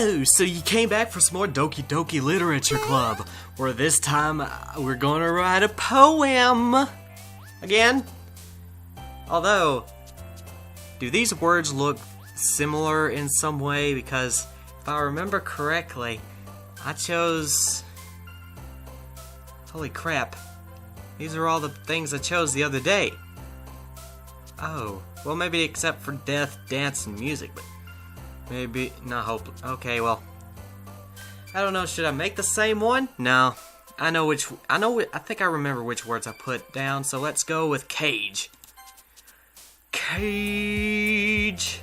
Oh, so you came back for some more Doki Doki Literature Club, where this time we're gonna write a poem again. Although, do these words look similar in some way? Because if I remember correctly, I chose... Holy crap. These are all the things I chose the other day. Oh, well maybe except for death, dance, and music, but maybe not hope. Okay, well, I don't know. Should I make the same one? No, I think I remember which words I put down. So let's go with cage. Cage.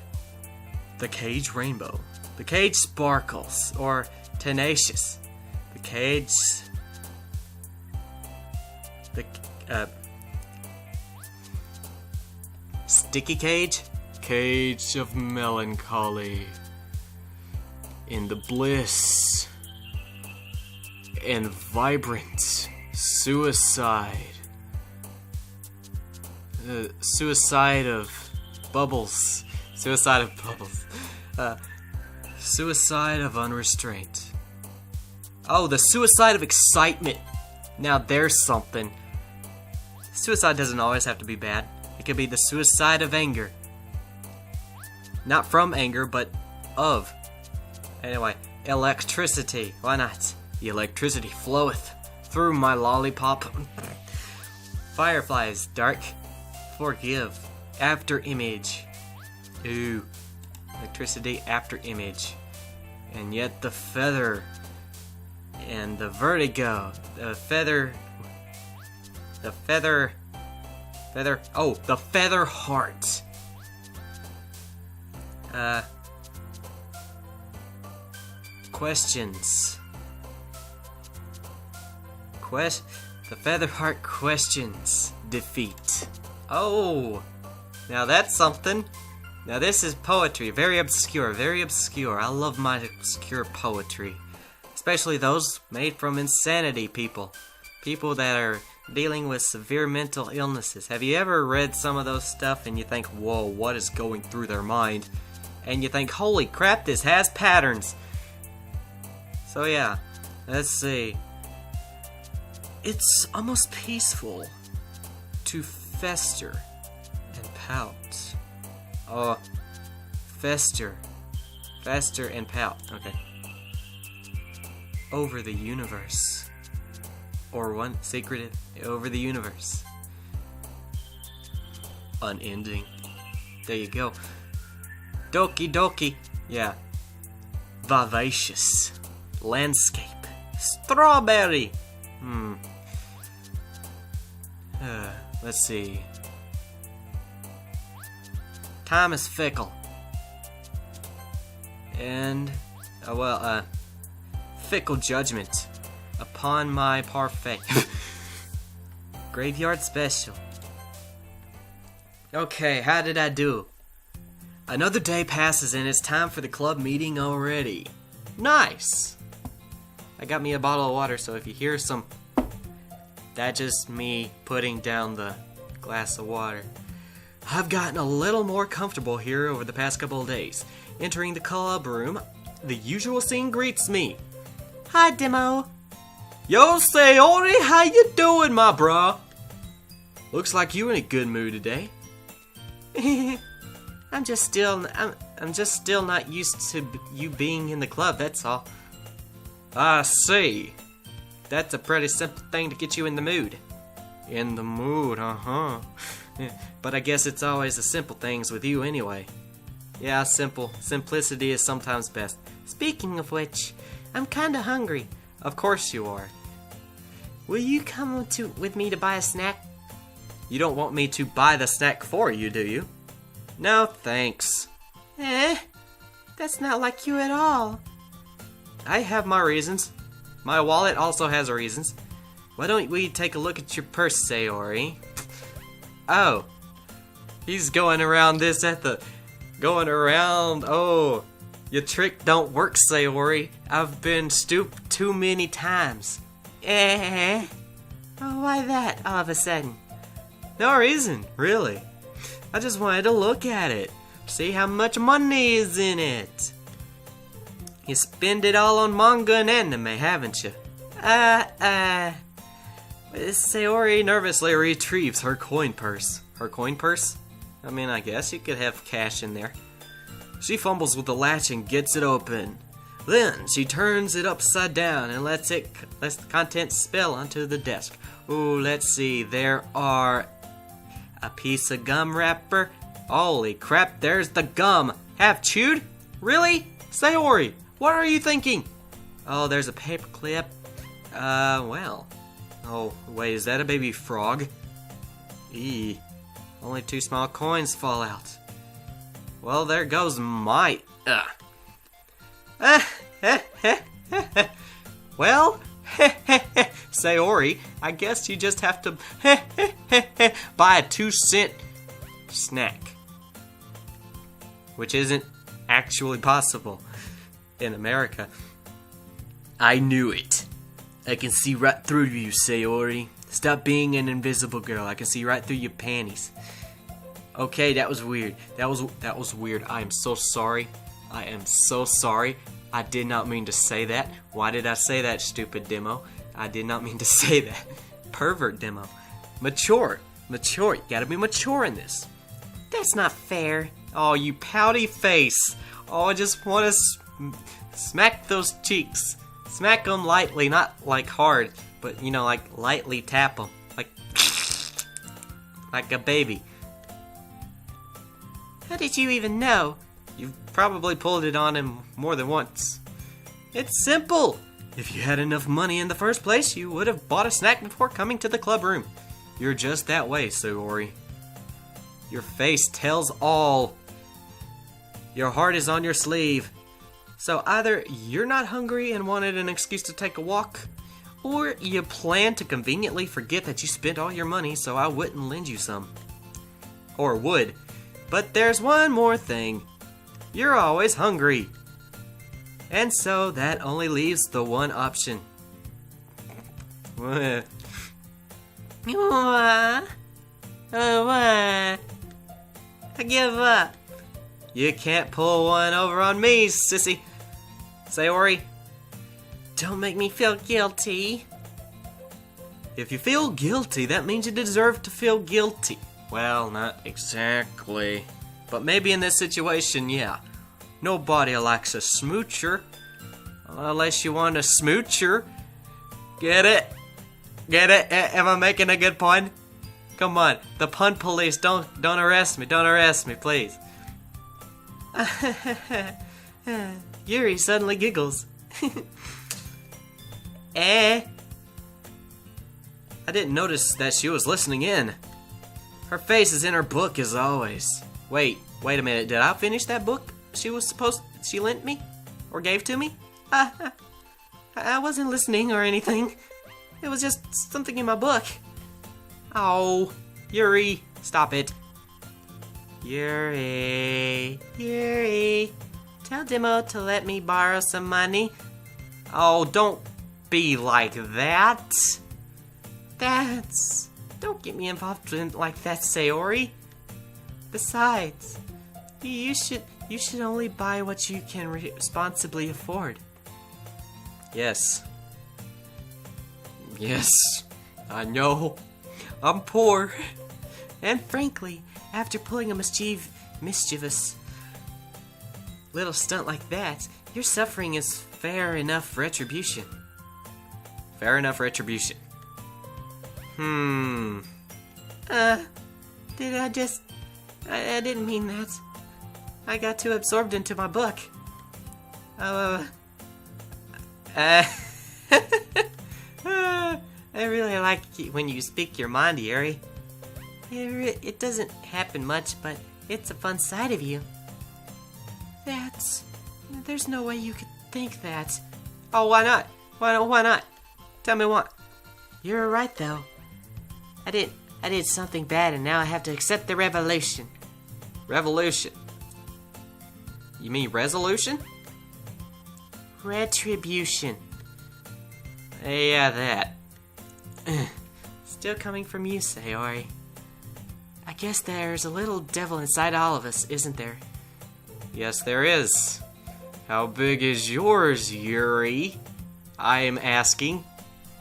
The cage rainbow. The cage sparkles or tenacious. The cage. Sticky cage? Cage of melancholy. In the bliss and vibrant suicide. Suicide of bubbles. Suicide of bubbles. Suicide of unrestraint. Oh, the suicide of excitement. Now there's something. Suicide doesn't always have to be bad. It could be the suicide of anger. Not from anger, but of. Anyway, electricity. Why not? The electricity floweth through my lollipop. Fireflies, dark. Forgive. After image. Ooh. Electricity after image. And yet the feather. And the vertigo. The feather. Oh, the feather heart. Questions. The feather heart questions. Defeat. Oh, now that's something. Now this is poetry. Very obscure, very obscure. I love my obscure poetry. Especially those made from insanity people. People that are dealing with severe mental illnesses. Have you ever read some of those stuff and you think, whoa, what is going through their mind? And you think, holy crap, this has patterns. So yeah, let's see. It's almost peaceful to fester and pout. Oh, fester and pout. Okay. Over the universe. Or one secretive over the universe. Unending. There you go. Doki Doki. Yeah. Vivacious. Landscape. Strawberry. Let's see. Time is fickle. And, fickle judgment upon my parfait. Graveyard special. Okay, how did I do? Another day passes and it's time for the club meeting already. Nice! I got me a bottle of water, so if you hear some... That's just me putting down the glass of water. I've gotten a little more comfortable here over the past couple of days. Entering the club room, the usual scene greets me. Hi, Demo. Yo, Sayori, how you doing, my bro? Looks like you in a good mood today. I'm just still not used to you being in the club, that's all. I see. That's a pretty simple thing to get you in the mood. In the mood, uh-huh. But I guess it's always the simple things with you anyway. Yeah, simple. Simplicity is sometimes best. Speaking of which, I'm kinda hungry. Of course you are. Will you come with me to buy a snack? You don't want me to buy the snack for you, do you? No, thanks. That's not like you at all. I have my reasons. My wallet also has reasons. Why don't we take a look at your purse, Sayori? Oh. He's going around this oh. Your trick don't work, Sayori. I've been stooped too many times. Oh, why that, all of a sudden? No reason, really. I just wanted to look at it. See how much money is in it. You spend it all on manga and anime, haven't you? Sayori nervously retrieves her coin purse. Her coin purse? I mean, I guess you could have cash in there. She fumbles with the latch and gets it open. Then she turns it upside down and lets the contents spill onto the desk. Ooh, let's see. There are a piece of gum wrapper. Holy crap, there's the gum. Half chewed? Really? Sayori, what are you thinking? Oh, there's a paper clip. Well. Oh, wait, is that a baby frog? Eee. Only 2 small coins fall out. Well, there goes my... Well, Sayori, I guess you just have to buy a 2-cent snack. Which isn't actually possible in America. I knew it. I can see right through you, Sayori. Stop being an invisible girl. I can see right through your panties. Okay, that was weird. That was weird. I am so sorry. I am so sorry. I did not mean to say that. Why did I say that, stupid demo? I did not mean to say that. Pervert demo. Mature. Mature. You gotta be mature in this. That's not fair. Oh, you pouty face. Oh, I just want to smack those cheeks. Smack them lightly, not like hard, but you know, like lightly tap them. Like a baby. How did you even know? You've probably pulled it on him more than once. It's simple. If you had enough money in the first place, you would have bought a snack before coming to the club room. You're just that way, Sayori. Your face tells all. Your heart is on your sleeve. So either you're not hungry and wanted an excuse to take a walk, or you plan to conveniently forget that you spent all your money so I wouldn't lend you some. Or would. But there's one more thing. You're always hungry. And so that only leaves the one option. What? I give up. You can't pull one over on me, sissy. Sayori, don't make me feel guilty. If you feel guilty, that means you deserve to feel guilty. Well, not exactly. But maybe in this situation, yeah. Nobody likes a smoocher. Unless you want a smoocher. Get it? Get it? Am I making a good pun? Come on, the pun police, don't arrest me. Don't arrest me, please. Yuri suddenly giggles. I didn't notice that she was listening in. Her face is in her book as always. Wait a minute, did I finish that book she lent me? Or gave to me? I wasn't listening or anything. It was just something in my book. Oh, Yuri, stop it. Yuri, tell Demo to let me borrow some money. Oh, don't be like that. Don't get me involved in like that, Sayori. Besides, you should only buy what you can responsibly afford. Yes, I know. I'm poor. And frankly, after pulling a mischievous little stunt like that, your suffering is fair enough retribution. Fair enough retribution. I didn't mean that. I got too absorbed into my book. I really like when you speak your mind, Yuri. It doesn't happen much, but it's a fun side of you. There's no way you could think that. Oh, why not? Why not? Tell me what. You're right, though. I did something bad, and now I have to accept the revolution. Revolution? You mean resolution? Retribution. Yeah, that. Still coming from you, Sayori. I guess there's a little devil inside all of us, isn't there? Yes, there is. How big is yours, Yuri? I am asking.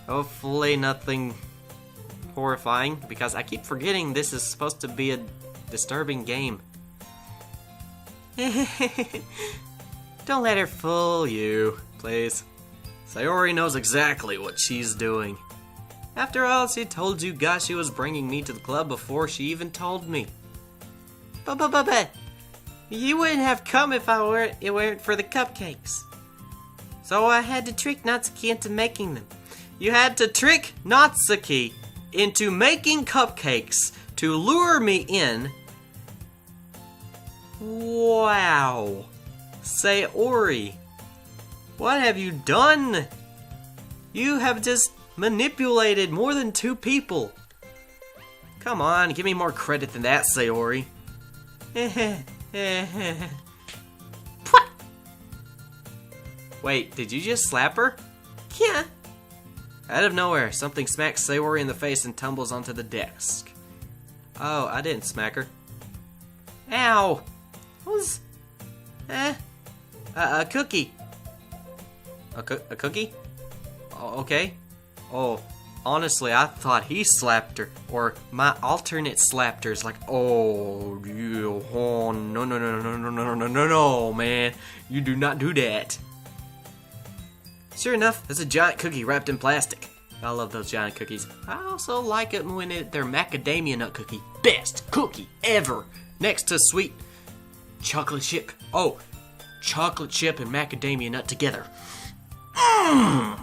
Hopefully nothing horrifying, because I keep forgetting this is supposed to be a disturbing game. Don't let her fool you, please. Sayori knows exactly what she's doing. After all, she told you guys she was bringing me to the club before she even told me. But you wouldn't have come if it weren't for the cupcakes. So I had to trick Natsuki into making them. You had to trick Natsuki into making cupcakes to lure me in. Wow. Sayori, what have you done? You have just manipulated more than 2 people. Come on, give me more credit than that, Sayori. Wait, did you just slap her? Yeah. Out of nowhere, something smacks Sayori in the face and tumbles onto the desk. Oh, I didn't smack her. Ow! What was... a cookie. A cookie? Oh, okay. Oh, honestly, I thought he slapped her, or my alternate slapped her. It's like, oh, no, man. You do not do that. Sure enough, there's a giant cookie wrapped in plastic. I love those giant cookies. I also like it when they're macadamia nut cookie. Best cookie ever. Next to sweet chocolate chip. Oh, chocolate chip and macadamia nut together. Mmm.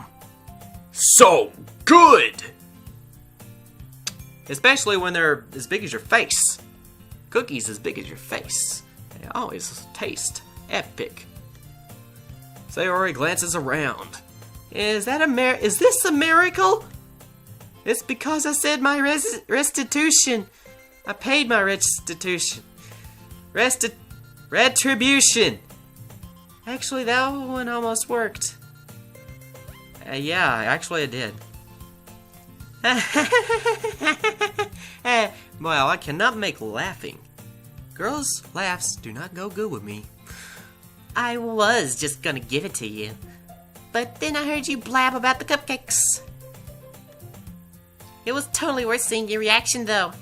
So good. Especially when they're as big as your face. Cookies as big as your face. They always taste epic. Sayori glances around. Is this a miracle? It's because I said my restitution. I paid my restitution. Retribution. Actually, that one almost worked. Yeah, actually it did. Well, I cannot make laughing. Girls' laughs do not go good with me. I was just gonna give it to you, but then I heard you blab about the cupcakes. It was totally worth seeing your reaction, though.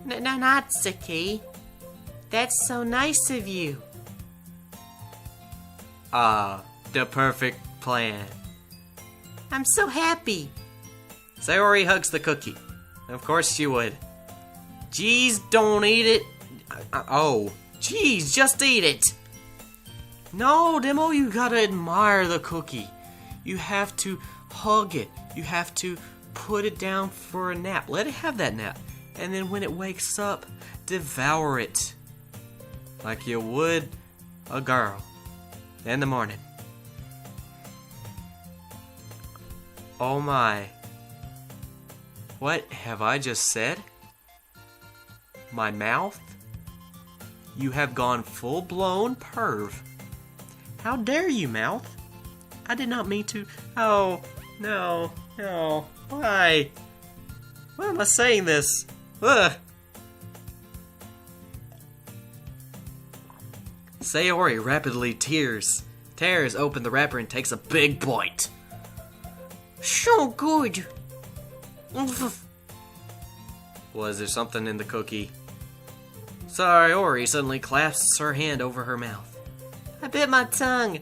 No, Natsuki. That's so nice of you. The perfect plan. I'm so happy. Sayori hugs the cookie. Of course she would. Geez, don't eat it. Oh, geez, just eat it. No, Demo, you gotta admire the cookie. You have to hug it. You have to put it down for a nap. Let it have that nap. And then when it wakes up, devour it. Like you would a girl. In the morning. Oh my. What have I just said? My mouth? You have gone full-blown perv. How dare you, mouth? I did not mean to. Oh, no. Why? Why am I saying this? Ugh. Sayori rapidly tears tears open the wrapper and takes a big bite. So good. Was there something in the cookie? Sayori suddenly clasps her hand over her mouth. I bit my tongue.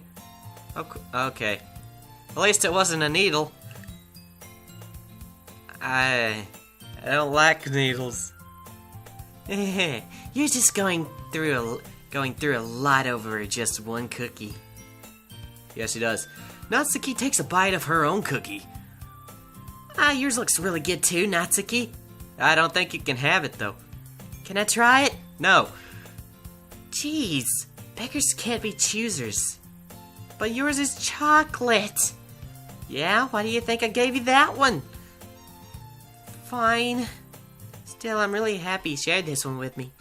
Okay. At least it wasn't a needle. I don't like needles. You're just going through a lot over just one cookie. Yes, she does. Natsuki takes a bite of her own cookie. Yours looks really good too, Natsuki. I don't think you can have it though. Can I try it? No. Jeez, beggars can't be choosers. But yours is chocolate. Yeah, why do you think I gave you that one? Fine. Still, I'm really happy you shared this one with me.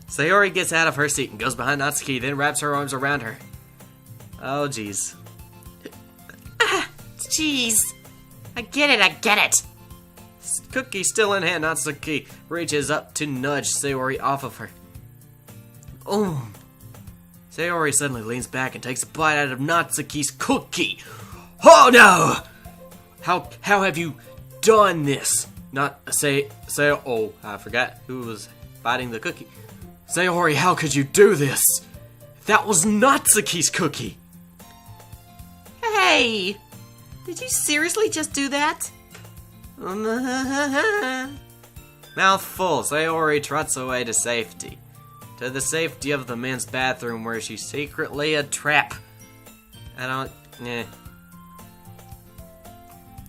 Sayori gets out of her seat and goes behind Natsuki, then wraps her arms around her. Oh, jeez. Jeez. I get it. Cookie still in hand, Natsuki reaches up to nudge Sayori off of her. Sayori suddenly leans back and takes a bite out of Natsuki's cookie. Oh no! How have you done this? Oh, I forgot who was biting the cookie. Sayori, how could you do this? That was Natsuki's cookie! Hey! Did you seriously just do that? Mouthful, Sayori trots away to safety. To the safety of the men's bathroom where she's secretly a trap.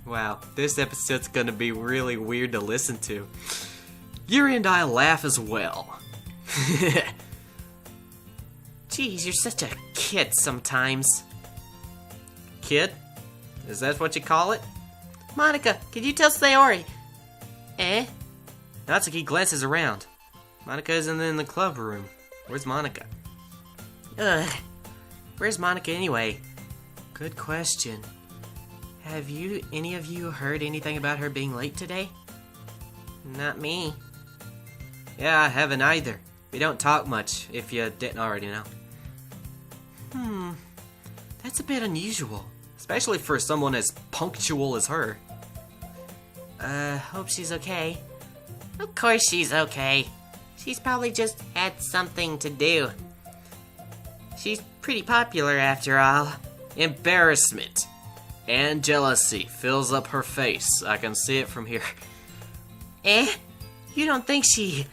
Wow, this episode's gonna be really weird to listen to. Yuri and I laugh as well. Jeez, you're such a kid sometimes. Kid? Is that what you call it? Monica, can you tell Sayori? Eh? Natsuki glances around. Monica isn't in the club room. Where's Monica? Ugh. Where's Monica anyway? Good question. Have any of you heard anything about her being late today? Not me. Yeah, I haven't either. We don't talk much, if you didn't already know. That's a bit unusual. Especially for someone as punctual as her. Hope she's okay. Of course she's okay. She's probably just had something to do. She's pretty popular after all. Embarrassment and jealousy fills up her face. I can see it from here. Eh? You don't think she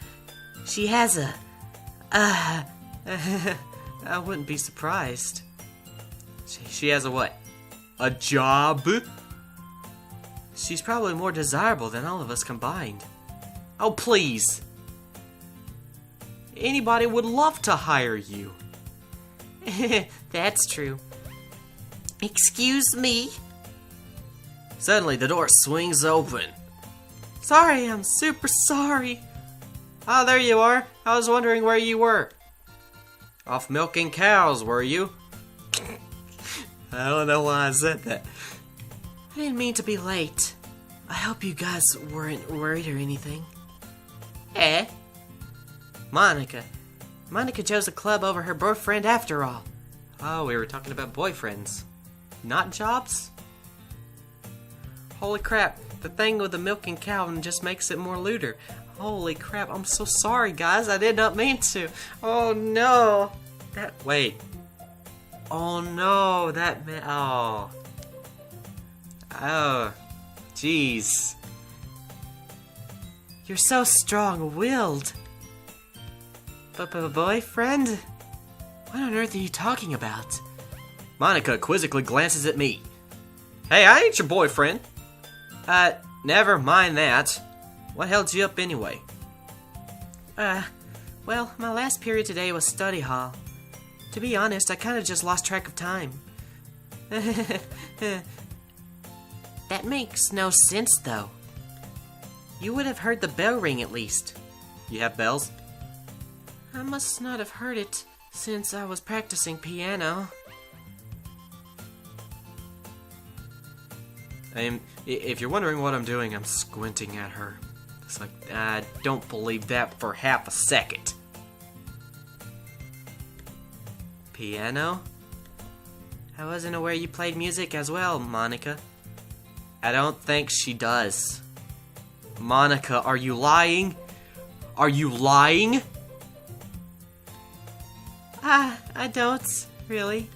has a... I wouldn't be surprised. She has a what? A job? She's probably more desirable than all of us combined. Oh, please. Anybody would love to hire you. That's true. Excuse me? Suddenly, the door swings open. Sorry, I'm super sorry. Oh, there you are. I was wondering where you were. Off milking cows, were you? I don't know why I said that. I didn't mean to be late. I hope you guys weren't worried or anything. Eh? Monica. Monica chose a club over her boyfriend after all. Oh, we were talking about boyfriends. Not jobs? Holy crap, the thing with the milking cow just makes it more lewder. Holy crap, I'm so sorry, guys. I did not mean to. Oh, no. Wait. Oh, no. Oh. Oh. Jeez. You're so strong-willed. Boyfriend? What on earth are you talking about? Monica quizzically glances at me. Hey, I ain't your boyfriend. Never mind that. What held you up anyway? Well, my last period today was study hall. To be honest, I kind of just lost track of time. That makes no sense, though. You would have heard the bell ring at least. You have bells? I must not have heard it since I was practicing piano. If you're wondering what I'm doing, I'm squinting at her. It's like, I don't believe that for half a second. Piano? I wasn't aware you played music as well, Monica. I don't think she does. Monica, are you lying? Are you lying? I don't, really.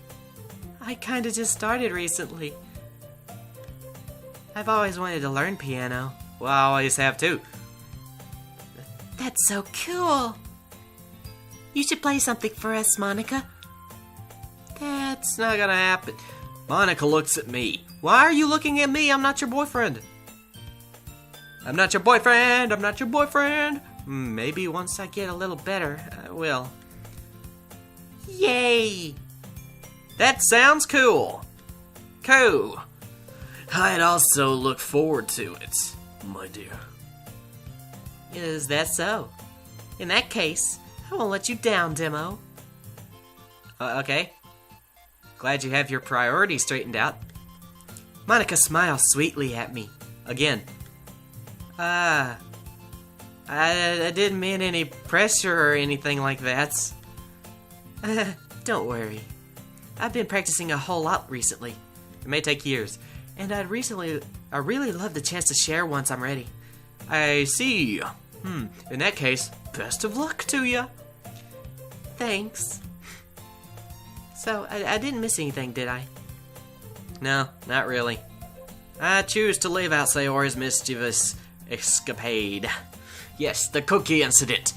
I kinda just started recently. I've always wanted to learn piano. Well, I always have too. That's so cool. You should play something for us, Monica. That's not gonna happen. Monica looks at me. Why are you looking at me? I'm not your boyfriend. I'm not your boyfriend. I'm not your boyfriend. Maybe once I get a little better, I will. Yay! That sounds cool. Cool. I'd also look forward to it, my dear. Is that so? In that case, I won't let you down, Demo. Okay. Glad you have your priorities straightened out. Monica smiles sweetly at me. Again. I didn't mean any pressure or anything like that. don't worry. I've been practicing a whole lot recently. It may take years, and I really love the chance to share once I'm ready. I see. In that case, best of luck to ya. Thanks. So, I didn't miss anything, did I? No, not really. I choose to leave out Sayori's mischievous escapade. Yes, the cookie incident.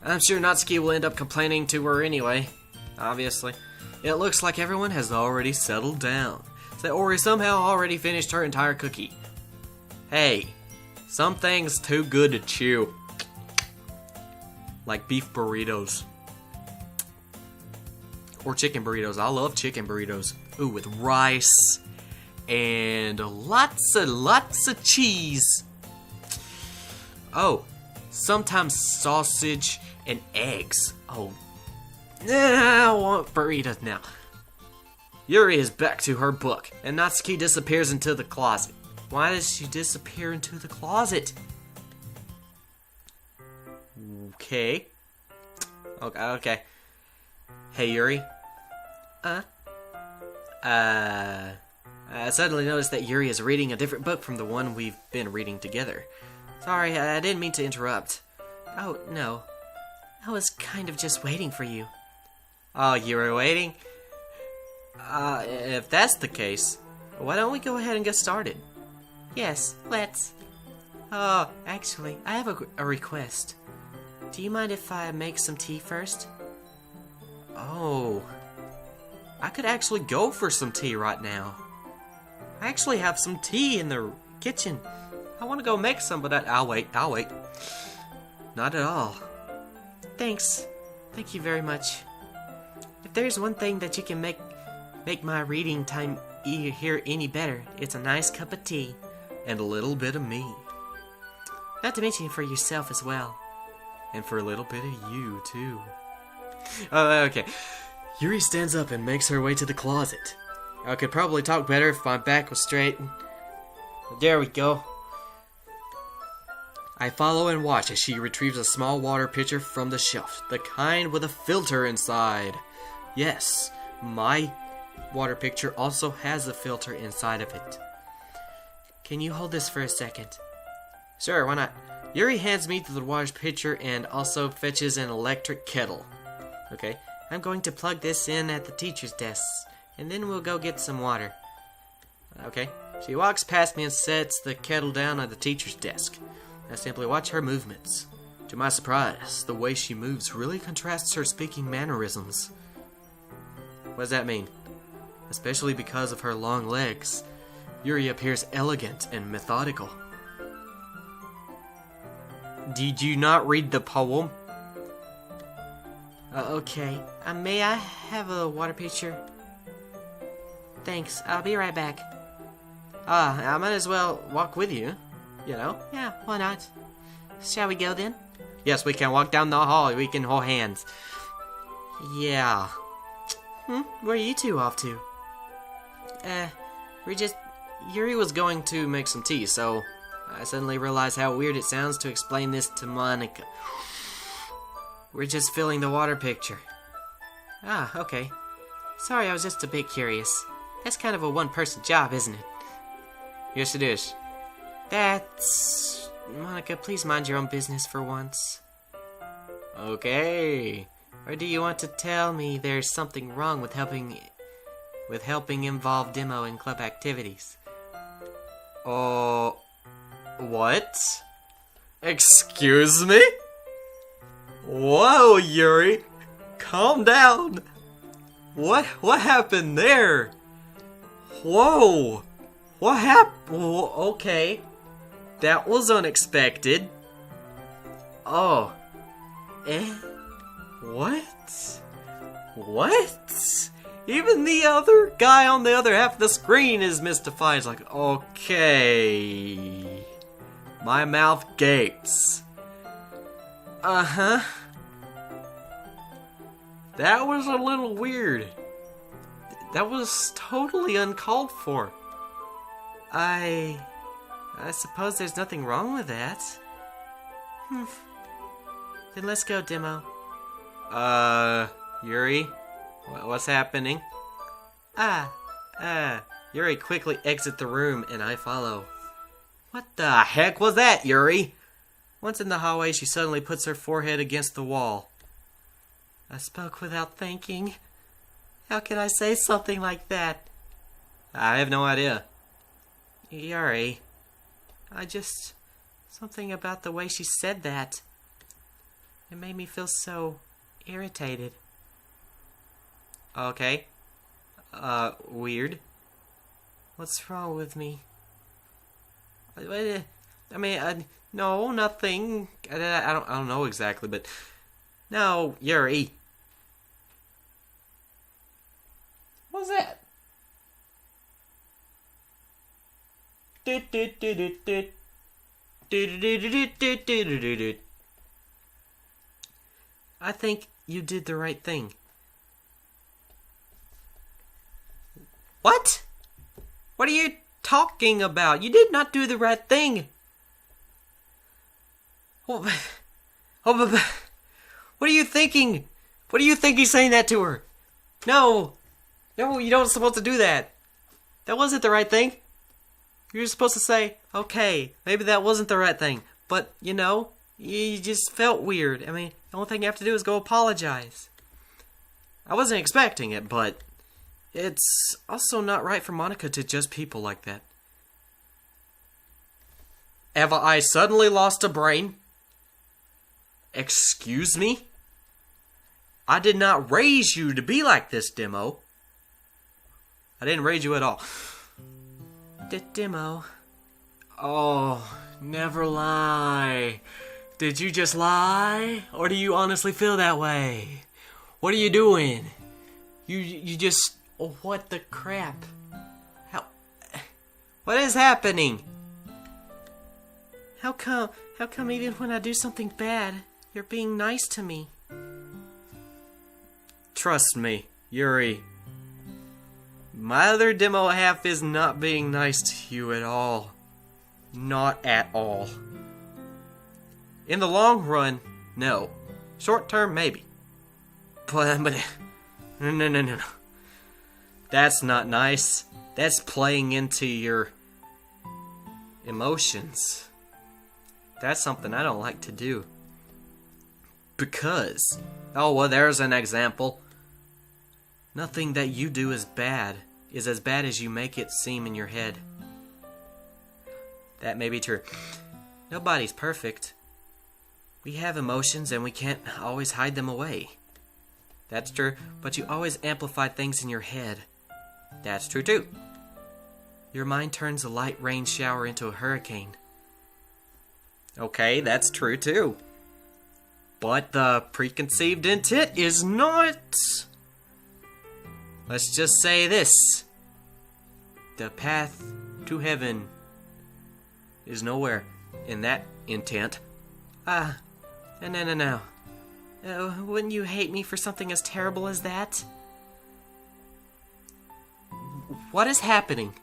I'm sure Natsuki will end up complaining to her anyway, obviously. It looks like everyone has already settled down. Sayori somehow already finished her entire cookie. Hey, some things too good to chew. Like beef burritos. Or chicken burritos. I love chicken burritos. Ooh, with rice and lots of cheese. Oh, sometimes sausage and eggs. Oh, I want burritos now. Yuri is back to her book, and Natsuki disappears into the closet. Why does she disappear into the closet? Okay. Okay. Hey, Yuri. I suddenly noticed that Yuri is reading a different book from the one we've been reading together. Sorry, I didn't mean to interrupt. Oh, no. I was kind of just waiting for you. Oh, you were waiting? If that's the case, why don't we go ahead and get started? Yes, let's. Oh, actually, I have a request. Do you mind if I make some tea first? Oh, I could actually go for some tea right now. I actually have some tea in the kitchen. I want to go make some, but I'll wait. Not at all. Thanks. Thank you very much. If there's one thing that you can make my reading time here any better, it's a nice cup of tea. And a little bit of me. Not to mention for yourself as well. And for a little bit of you, too. Okay. Yuri stands up and makes her way to the closet. I could probably talk better if my back was straight. There we go. I follow and watch as she retrieves a small water pitcher from the shelf. The kind with a filter inside. Yes, my water pitcher also has a filter inside of it. Can you hold this for a second? Sure, why not? Yuri hands me the water pitcher and also fetches an electric kettle. Okay, I'm going to plug this in at the teacher's desk, and then we'll go get some water. Okay, she walks past me and sets the kettle down at the teacher's desk. I simply watch her movements. To my surprise, the way she moves really contrasts her speaking mannerisms. What does that mean? Especially because of her long legs. Yuri appears elegant and methodical. Did you not read the poem? Okay. May I have a water pitcher? Thanks. I'll be right back. I might as well walk with you. You know? Yeah, why not? Shall we go then? Yes, we can walk down the hall. We can hold hands. Yeah. Where are you two off to? Yuri was going to make some tea, so I suddenly realized how weird it sounds to explain this to Monica. We're just filling the water pitcher. Ah, okay. Sorry, I was just a bit curious. That's kind of a one-person job, isn't it? Yes, it is. That's... Monica, please mind your own business for once. Okay. Or do you want to tell me there's something wrong with helping involve Demo in club activities? What? Excuse me? Whoa, Yuri. Calm down. What happened there? Whoa. What happened? Okay. That was unexpected. Oh. What? Even the other guy on the other half of the screen is mystified. He's like, okay. My mouth gapes. Uh-huh. That was a little weird. That was totally uncalled for. I suppose there's nothing wrong with that. Then let's go, Demo. Yuri? What's happening? Yuri quickly exits the room and I follow. What the heck was that, Yuri? Once in the hallway, she suddenly puts her forehead against the wall. I spoke without thinking. How can I say something like that? I have no idea. Yuri, something about the way she said that. It made me feel so irritated. Okay. Weird. What's wrong with me? I mean, no, nothing. I don't know exactly, but no, Yuri. What's that? I think you did the right thing. What? What are you talking about? You did not do the right thing. What are you thinking? What are you thinking saying that to her? No, you don't supposed to do that. That wasn't the right thing. You're supposed to say, okay, maybe that wasn't the right thing. But, you just felt weird. I mean, the only thing you have to do is go apologize. I wasn't expecting it, but it's also not right for Monica to judge people like that. Have I suddenly lost a brain? Excuse me? I did not raise you to be like this, Demo. I didn't raise you at all. Demo. Oh, never lie. Did you just lie? Or do you honestly feel that way? What are you doing? You just... Oh, what the crap? What is happening? How come even when I do something bad, you're being nice to me? Trust me, Yuri. My other demo half is not being nice to you at all. Not at all. In the long run, no. Short term, maybe. But no. That's not nice. That's playing into your emotions. That's something I don't like to do. Because, there's an example. Nothing that you do is as bad as you make it seem in your head. That may be true. Nobody's perfect. We have emotions and we can't always hide them away. That's true, but you always amplify things in your head. That's true too. Your mind turns a light rain shower into a hurricane. Okay, that's true too. But the preconceived intent is not... Let's just say this. The path to heaven is nowhere in that intent. No. Wouldn't you hate me for something as terrible as that? What is happening?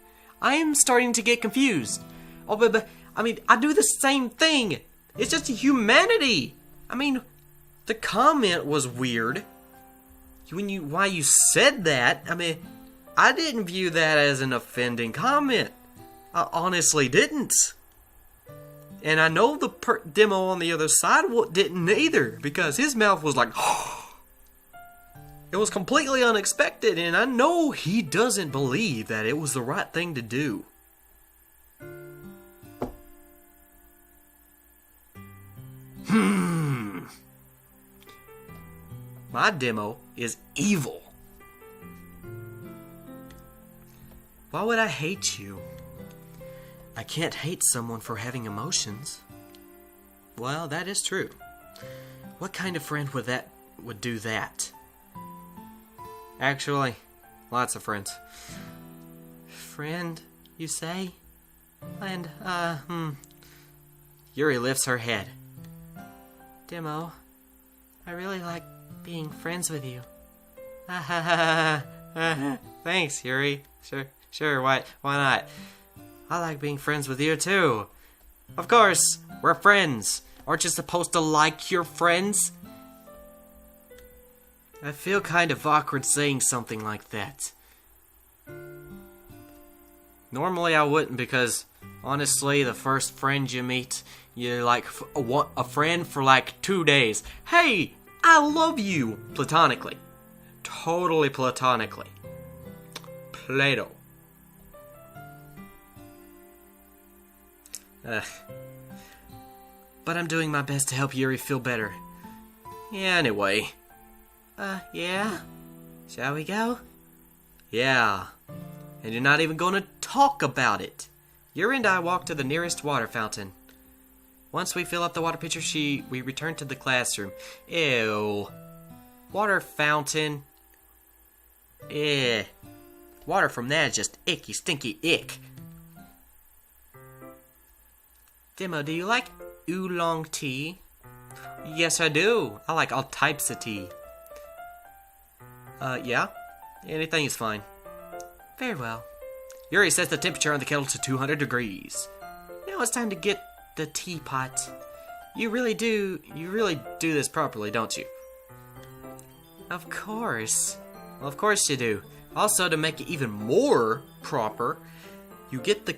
I am starting to get confused. But I do the same thing. It's just humanity. The comment was weird. Why you said that, I didn't view that as an offending comment. I honestly didn't. And I know the demo on the other side didn't either, because his mouth was like, it was completely unexpected, and I know he doesn't believe that it was the right thing to do. My demo is evil. Why would I hate you? I can't hate someone for having emotions. Well, that is true. What kind of friend would do that? Actually, lots of friends. Friend, you say? And, Yuri lifts her head. Demo, I really like being friends with you. Thanks, Yuri. Sure, why not? I like being friends with you too. Of course, we're friends. Aren't you supposed to like your friends? I feel kind of awkward saying something like that. Normally I wouldn't, because honestly, the first friend you meet, you're like a friend for like 2 days. Hey, I love you! Platonically. Totally platonically. Plato. But I'm doing my best to help Yuri feel better. Yeah, anyway. Yeah? Shall we go? Yeah. And you're not even going to talk about it. Yuri and I walk to the nearest water fountain. Once we fill up the water pitcher, we return to the classroom. Ew. Water fountain. Eh. Water from that is just icky, stinky ick. Demo, do you like oolong tea? Yes, I do. I like all types of tea. Yeah? Anything is fine. Very well. Yuri sets the temperature on the kettle to 200 degrees. Now it's time to get the teapot. You really do this properly, don't you? Of course. Well, of course you do. Also, to make it even more proper, you get the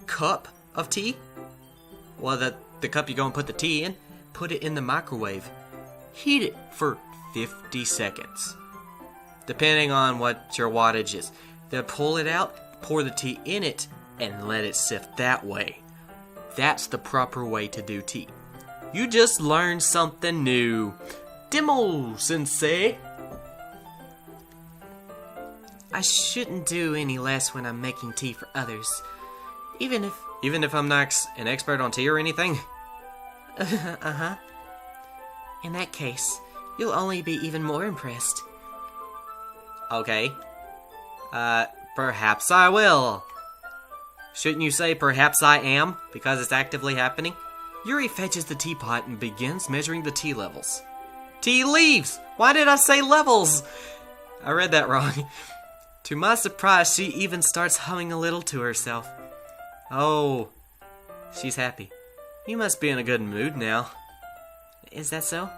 cup of tea. Well, the cup you go and put the tea in, put it in the microwave. Heat it for 50 seconds. Depending on what your wattage is. Then pull it out, pour the tea in it, and let it sift that way. That's the proper way to do tea. You just learned something new. Demo, sensei. I shouldn't do any less when I'm making tea for others. Even if I'm not an expert on tea or anything? Uh-huh. In that case, you'll only be even more impressed. Okay. Perhaps I will. Shouldn't you say perhaps I am, because it's actively happening? Yuri fetches the teapot and begins measuring the tea levels. Tea leaves! Why did I say levels? I read that wrong. To my surprise, she even starts humming a little to herself. Oh, she's happy. You must be in a good mood now. Is that so?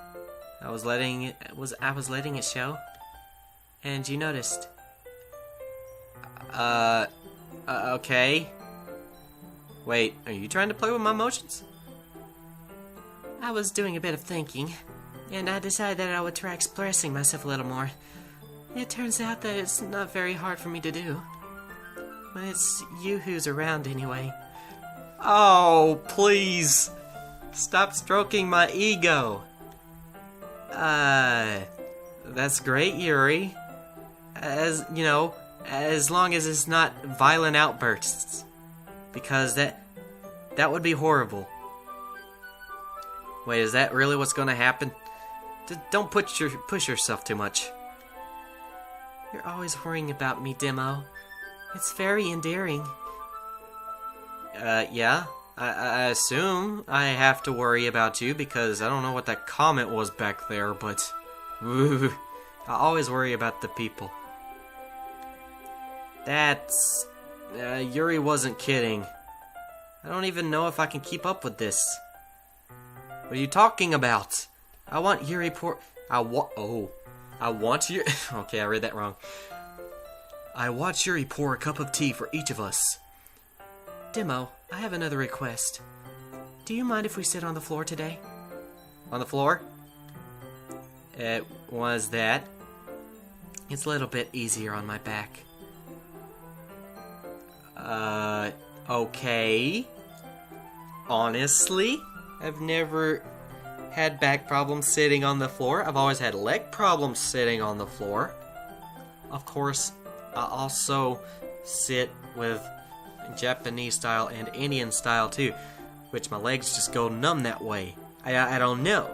I was letting it show. And you noticed. Okay. Wait, are you trying to play with my emotions? I was doing a bit of thinking, and I decided that I would try expressing myself a little more. It turns out that it's not very hard for me to do. When it's you who's around anyway. Oh, please. Stop stroking my ego. That's great, Yuri. As long as it's not violent outbursts. Because that would be horrible. Wait, is that really what's gonna happen? Don't push yourself too much. You're always worrying about me, Demo. It's very endearing. Yeah. I assume I have to worry about you because I don't know what that comment was back there, but I always worry about the people. That's... Yuri wasn't kidding. I don't even know if I can keep up with this. What are you talking about? I want Yuri I want you... Okay, I read that wrong. I watch Yuri pour a cup of tea for each of us. Demo, I have another request. Do you mind if we sit on the floor today? On the floor? Was that? It's a little bit easier on my back. Okay. Honestly, I've never had back problems sitting on the floor. I've always had leg problems sitting on the floor. Of course, I also sit with Japanese style and Indian style too, which my legs just go numb that way. I don't know.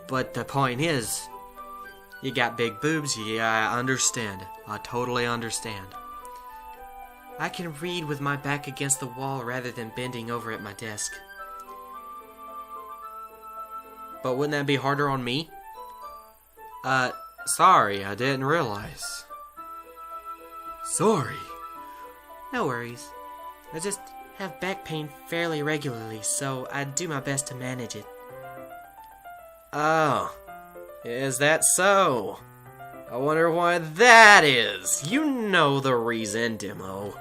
But the point is, you got big boobs, yeah, I understand. I totally understand. I can read with my back against the wall rather than bending over at my desk. But wouldn't that be harder on me? Sorry, I didn't realize. Sorry. No worries. I just have back pain fairly regularly, so I do my best to manage it. Oh, is that so? I wonder why that is. You know the reason, Demo.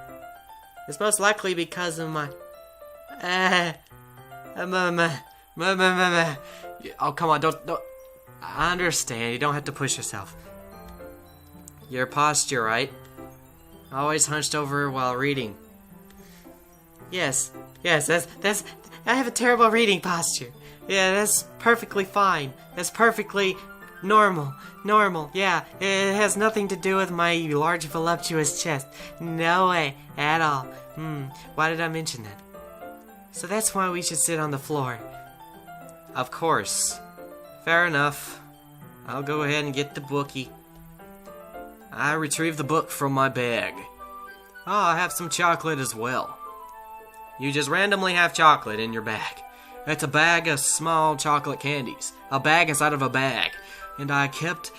It's most likely because of my... Oh, come on, don't... I understand, you don't have to push yourself. Your posture, right? Always hunched over while reading. Yes, that's... I have a terrible reading posture. Yeah, that's perfectly fine. That's perfectly normal. Yeah, it has nothing to do with my large, voluptuous chest. No way, at all. Why did I mention that? So that's why we should sit on the floor. Of course. Fair enough. I'll go ahead and get the bookie. I retrieve the book from my bag. Oh, I have some chocolate as well. You just randomly have chocolate in your bag. It's a bag of small chocolate candies. A bag inside of a bag. And I kept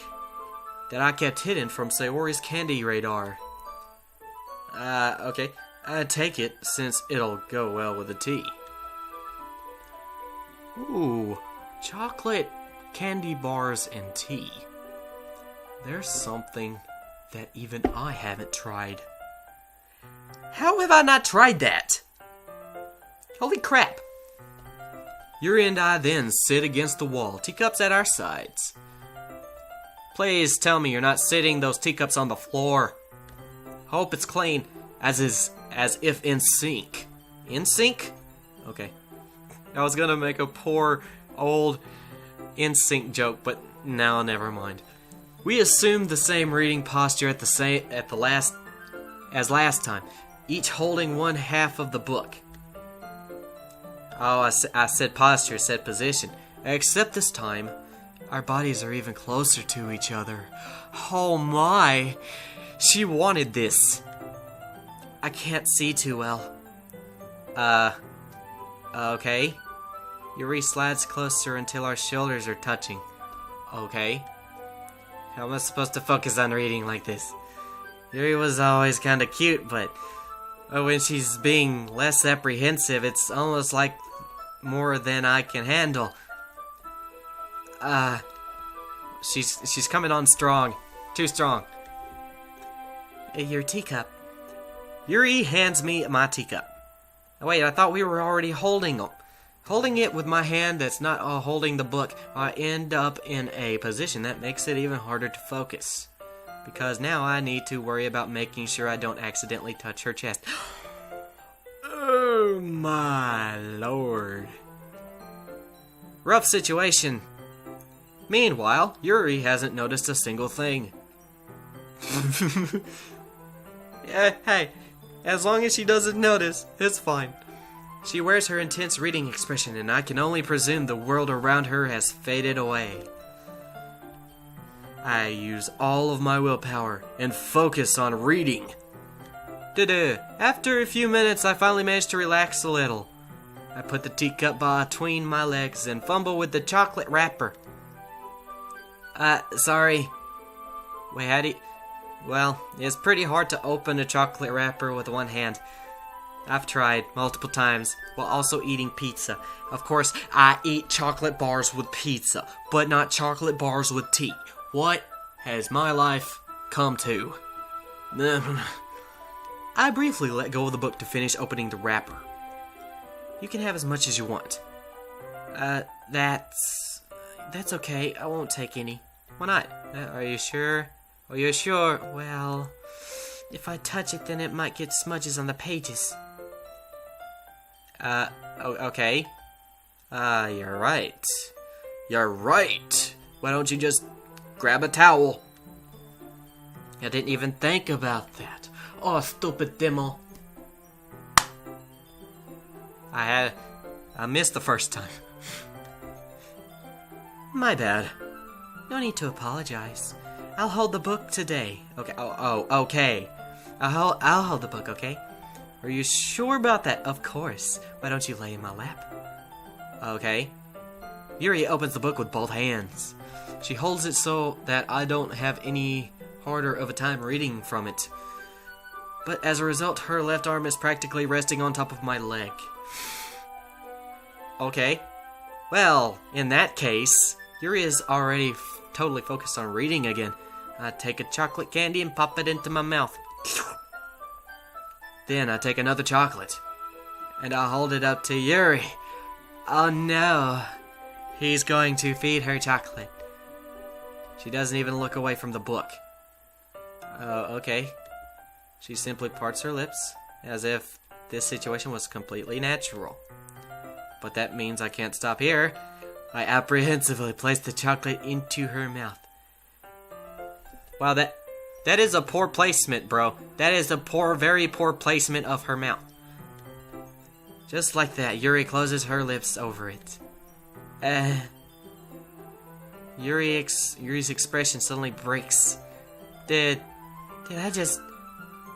hidden from Sayori's candy radar. Okay. I take it since it'll go well with the tea. Ooh, chocolate candy bars and tea. There's something that even I haven't tried. How have I not tried that? Holy crap! Yuri and I then sit against the wall, teacups at our sides. Please tell me you're not sitting those teacups on the floor. Hope it's clean, as if in sync. In sync? Okay. I was gonna make a poor old in sync joke, but now never mind. We assumed the same reading posture as last time, each holding one half of the book. Oh, I said posture, said position. Except this time, our bodies are even closer to each other. Oh my! She wanted this. I can't see too well. Okay. Yuri slides closer until our shoulders are touching. Okay. How am I supposed to focus on reading like this? Yuri was always kinda cute, but when she's being less apprehensive, it's almost like more than I can handle. She's coming on strong. Too strong. Your teacup. Yuri hands me my teacup. Oh, wait, I thought we were already holding them. Holding it with my hand that's not holding the book, I end up in a position that makes it even harder to focus. Because now I need to worry about making sure I don't accidentally touch her chest. Oh my lord. Rough situation. Meanwhile, Yuri hasn't noticed a single thing. Hey, as long as she doesn't notice, it's fine. She wears her intense reading expression, and I can only presume the world around her has faded away. I use all of my willpower and focus on reading. After a few minutes, I finally managed to relax a little. I put the teacup between my legs and fumble with the chocolate wrapper. Sorry. Wait, how do you... Well, it's pretty hard to open a chocolate wrapper with one hand. I've tried multiple times while also eating pizza. Of course, I eat chocolate bars with pizza, but not chocolate bars with tea. What has my life come to? I briefly let go of the book to finish opening the wrapper. You can have as much as you want. That's okay. I won't take any. Why not? Are you sure? Are you sure? Well, if I touch it, then it might get smudges on the pages. Okay. You're right. You're right. Why don't you just grab a towel? I didn't even think about that. Oh, stupid demo. I missed the first time. My bad. No need to apologize. I'll hold the book today. Okay. Okay. I'll hold the book, okay? Are you sure about that? Of course. Why don't you lay in my lap? Okay. Yuri opens the book with both hands. She holds it so that I don't have any harder of a time reading from it. But as a result, her left arm is practically resting on top of my leg. Okay. Well, in that case, Yuri is already totally focused on reading again. I take a chocolate candy and pop it into my mouth. Then I take another chocolate, and I hold it up to Yuri. Oh no, he's going to feed her chocolate. She doesn't even look away from the book. Okay. She simply parts her lips, as if this situation was completely natural. But that means I can't stop here. I apprehensively place the chocolate into her mouth. Wow, that is a poor placement, bro. That is a very poor placement of her mouth. Just like that, Yuri closes her lips over it. Yuri's expression suddenly breaks. Did I just...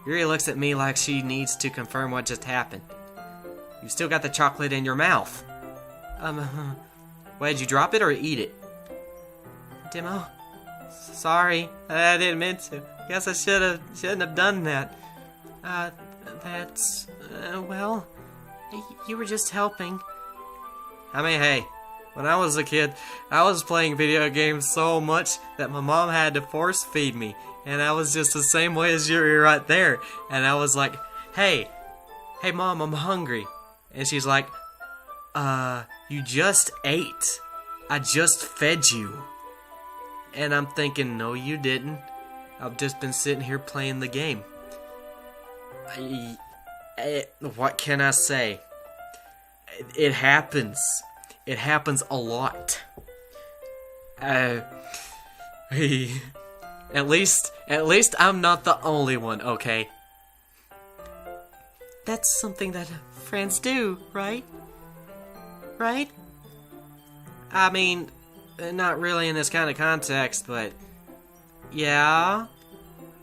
Yuri looks at me like she needs to confirm what just happened. You still got the chocolate in your mouth. Why, did you drop it or eat it? Demo? Sorry, I didn't mean to. Guess I shouldn't have done that. Well, you were just helping. I mean, hey, when I was a kid, I was playing video games so much that my mom had to force feed me. And I was just the same way as Yuri right there. And I was like, hey mom, I'm hungry. And she's like, you just ate. I just fed you. And I'm thinking, no you didn't. I've just been sitting here playing the game. What can I say? It happens. It happens a lot. At least I'm not the only one, okay? That's something that friends do, right? Right? I mean, not really in this kind of context, but yeah,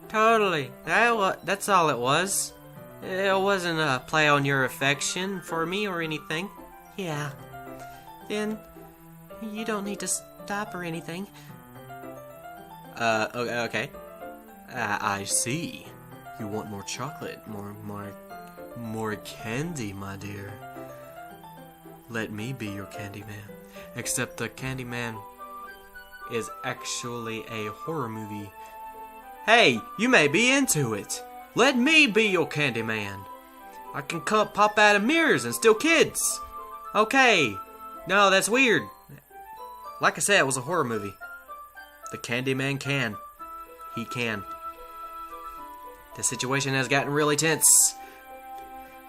totally. That's all it was. It wasn't a play on your affection for me or anything. Yeah. Then you don't need to stop or anything. Okay. I see. You want more chocolate, more candy, my dear. Let me be your candy man. Except the candy man is actually a horror movie. Hey, you may be into it. Let me be your candy man. I can pop out of mirrors and steal kids. Okay. No, that's weird. Like I said, it was a horror movie. The Candyman can. He can. The situation has gotten really tense.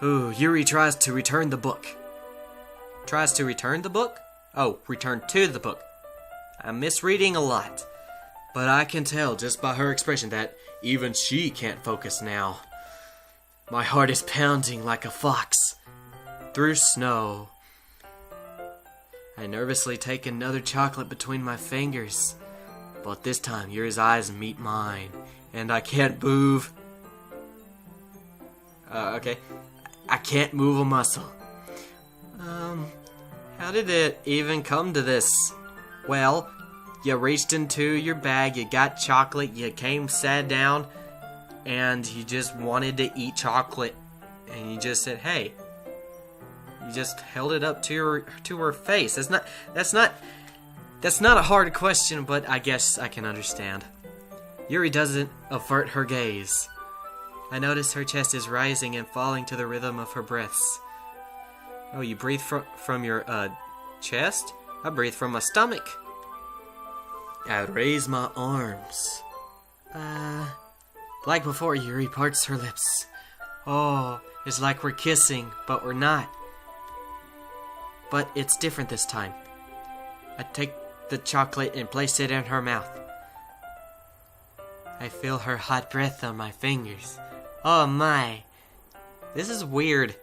Ooh, Yuri tries to return the book. Tries to return the book? Oh, return to the book. I'm misreading a lot. But I can tell just by her expression that even she can't focus now. My heart is pounding like a fox through snow. I nervously take another chocolate between my fingers. But this time, Yuri's eyes meet mine, and I can't move. Okay. I can't move a muscle. How did it even come to this? Well, you reached into your bag, you got chocolate, you sat down, and you just wanted to eat chocolate. And you just said, hey. You just held it up to her face. That's not a hard question, but I guess I can understand. Yuri doesn't avert her gaze. I notice her chest is rising and falling to the rhythm of her breaths. Oh, you breathe from your chest? I breathe from my stomach. I raise my arms. Like before, Yuri parts her lips. Oh, it's like we're kissing, but we're not. But it's different this time. I take the chocolate and place it in her mouth. I feel her hot breath on my fingers. Oh my. This is weird.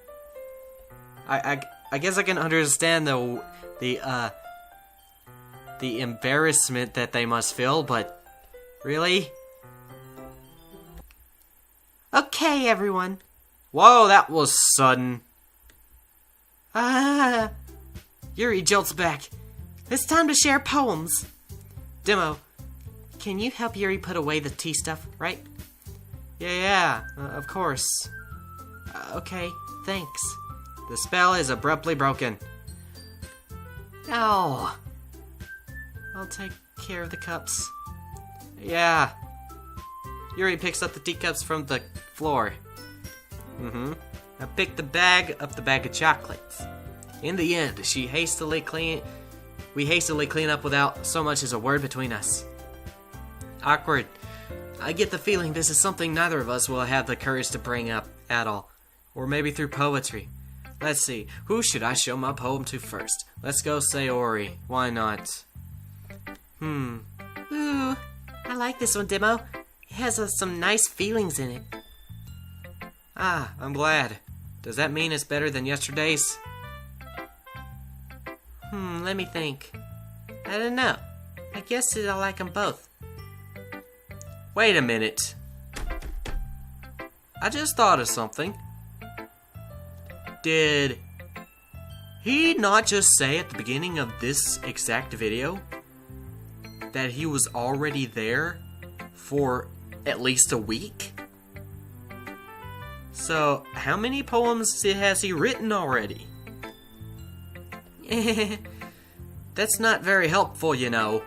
I guess I can understand the embarrassment that they must feel, but really? Okay, everyone. Whoa, that was sudden. Yuri jolts back. It's time to share poems. Demo, can you help Yuri put away the tea stuff, right? Yeah, of course. Okay, thanks. The spell is abruptly broken. Oh. I'll take care of the cups. Yeah, Yuri picks up the teacups from the floor. I picked the bag up the bag of chocolates. In the end, we hastily clean up without so much as a word between us. Awkward. I get the feeling this is something neither of us will have the courage to bring up at all. Or maybe through poetry. Let's see, who should I show my poem to first? Let's go Sayori. Why not? Ooh, I like this one, Demo. It has some nice feelings in it. Ah, I'm glad. Does that mean it's better than yesterday's? Let me think. I don't know. I guess I like them both. Wait a minute. I just thought of something. Did he not just say at the beginning of this exact video that he was already there for at least a week? So, how many poems has he written already? That's not very helpful, you know.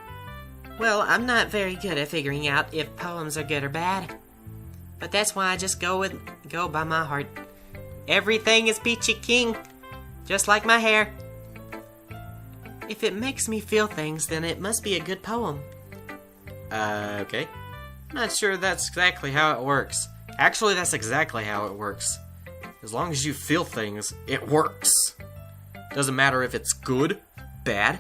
Well, I'm not very good at figuring out if poems are good or bad. But that's why I just go by my heart. Everything is peachy keen, just like my hair. If it makes me feel things, then it must be a good poem. Okay. Not sure that's exactly how it works. Actually, that's exactly how it works. As long as you feel things, it works. Doesn't matter if it's good, bad.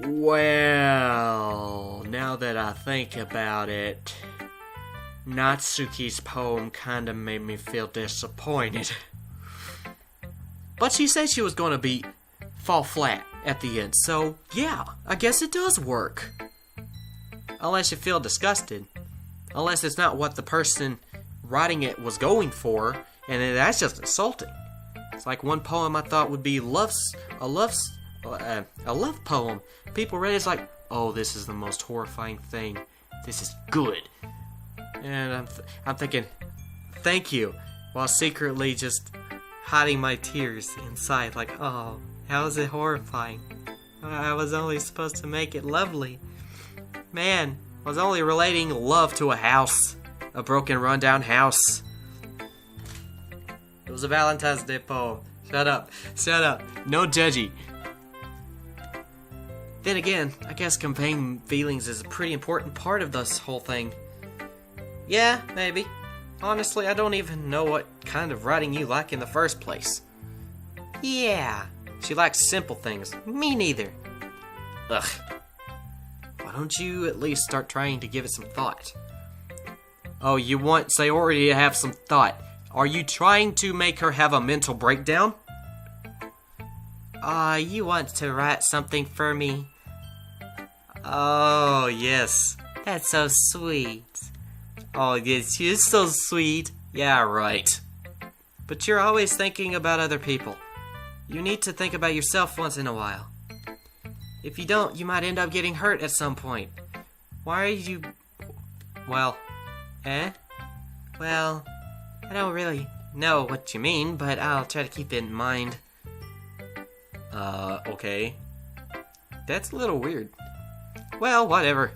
Well, now that I think about it, Natsuki's poem kinda made me feel disappointed. But she said she was gonna fall flat at the end, so yeah, I guess it does work. Unless you feel disgusted. Unless it's not what the person writing it was going for, and then that's just insulting. It's like one poem I thought would be a love poem. People read it's like, oh, this is the most horrifying thing. This is good. And I'm thinking, thank you, while secretly just hiding my tears inside. Like, oh, how is it horrifying? I was only supposed to make it lovely. Man, I was only relating love to a house. A broken, rundown house. It was a Valentine's Day poem. Shut up. No judgy. Then again, I guess conveying feelings is a pretty important part of this whole thing. Yeah, maybe. Honestly, I don't even know what kind of writing you like in the first place. Yeah, she likes simple things. Me neither. Ugh. Why don't you at least start trying to give it some thought? Oh, you want Sayori to have some thought. Are you trying to make her have a mental breakdown? You want to write something for me? Oh, yes. That's so sweet. Oh, yes, you're so sweet. Yeah, right. But you're always thinking about other people. You need to think about yourself once in a while. If you don't, you might end up getting hurt at some point. Why are you... Well... Well, I don't really know what you mean, but I'll try to keep it in mind. Okay. That's a little weird. Well, whatever.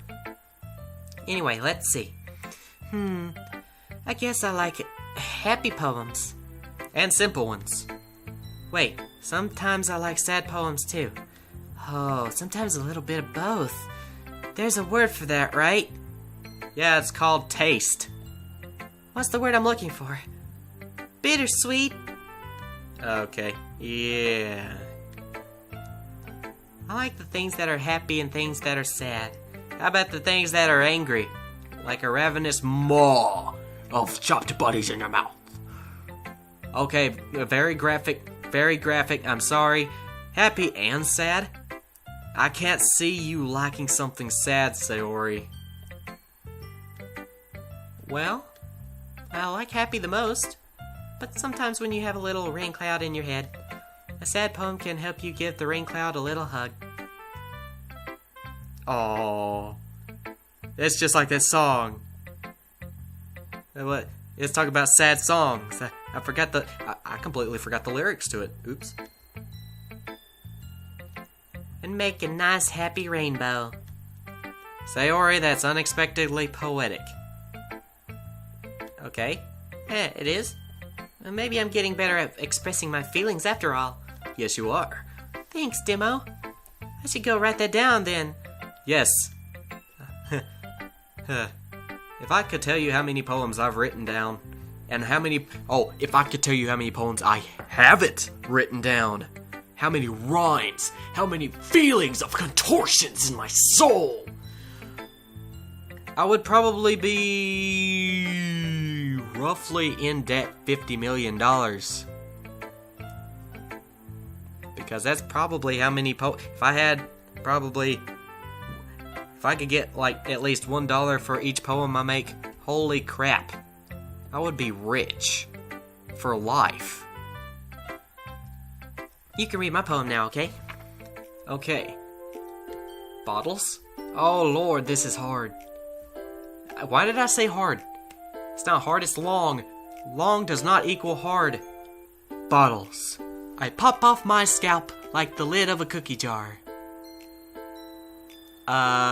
Anyway, let's see. I guess I like happy poems. And simple ones. Wait, sometimes I like sad poems too. Oh, sometimes a little bit of both. There's a word for that, right? Yeah, it's called taste. What's the word I'm looking for? Bittersweet. Okay, yeah. I like the things that are happy and things that are sad. How about the things that are angry? Like a ravenous maw of chopped bodies in your mouth. Okay, very graphic, I'm sorry. Happy and sad? I can't see you liking something sad, Sayori. Well, I like happy the most. But sometimes when you have a little rain cloud in your head, a sad poem can help you give the rain cloud a little hug. Oh, it's just like that song. What? Let's talk about sad songs. I completely forgot the lyrics to it. Oops. And make a nice happy rainbow. Sayori, that's unexpectedly poetic. Okay. It is. Maybe I'm getting better at expressing my feelings after all. Yes, you are. Thanks, Demo. I should go write that down then. Yes. If I could tell you how many poems I've written down, and if I could tell you how many poems I haven't written down, how many rhymes, how many feelings of contortions in my soul, I would probably be roughly in debt $50 million. Because that's probably how many if I could get like at least $1 for each poem I make, holy crap, I would be rich for life. You can read my poem now, okay? Okay. Bottles? Oh lord, this is hard. Why did I say hard? It's not hard, it's long. Long does not equal hard. Bottles. I pop off my scalp like the lid of a cookie jar. What?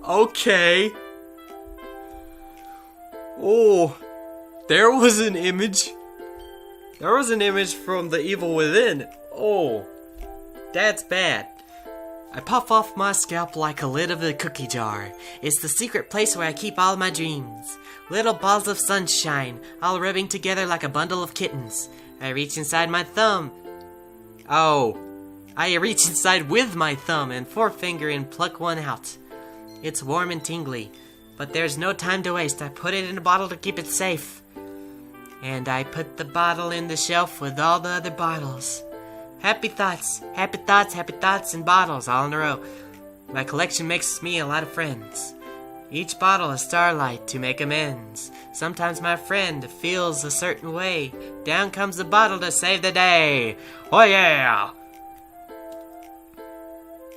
Okay. Oh, there was an image. There was an image from the evil within. Oh, that's bad. I puff off my scalp like a lid of a cookie jar. It's the secret place where I keep all my dreams. Little balls of sunshine, all rubbing together like a bundle of kittens. I reach inside my thumb. Oh, I reach inside with my thumb and forefinger and pluck one out. It's warm and tingly, but there's no time to waste. I put it in a bottle to keep it safe. And I put the bottle in the shelf with all the other bottles. Happy thoughts, happy thoughts, happy thoughts in bottles all in a row. My collection makes me a lot of friends. Each bottle is starlight to make amends. Sometimes my friend feels a certain way. Down comes the bottle to save the day. Oh yeah!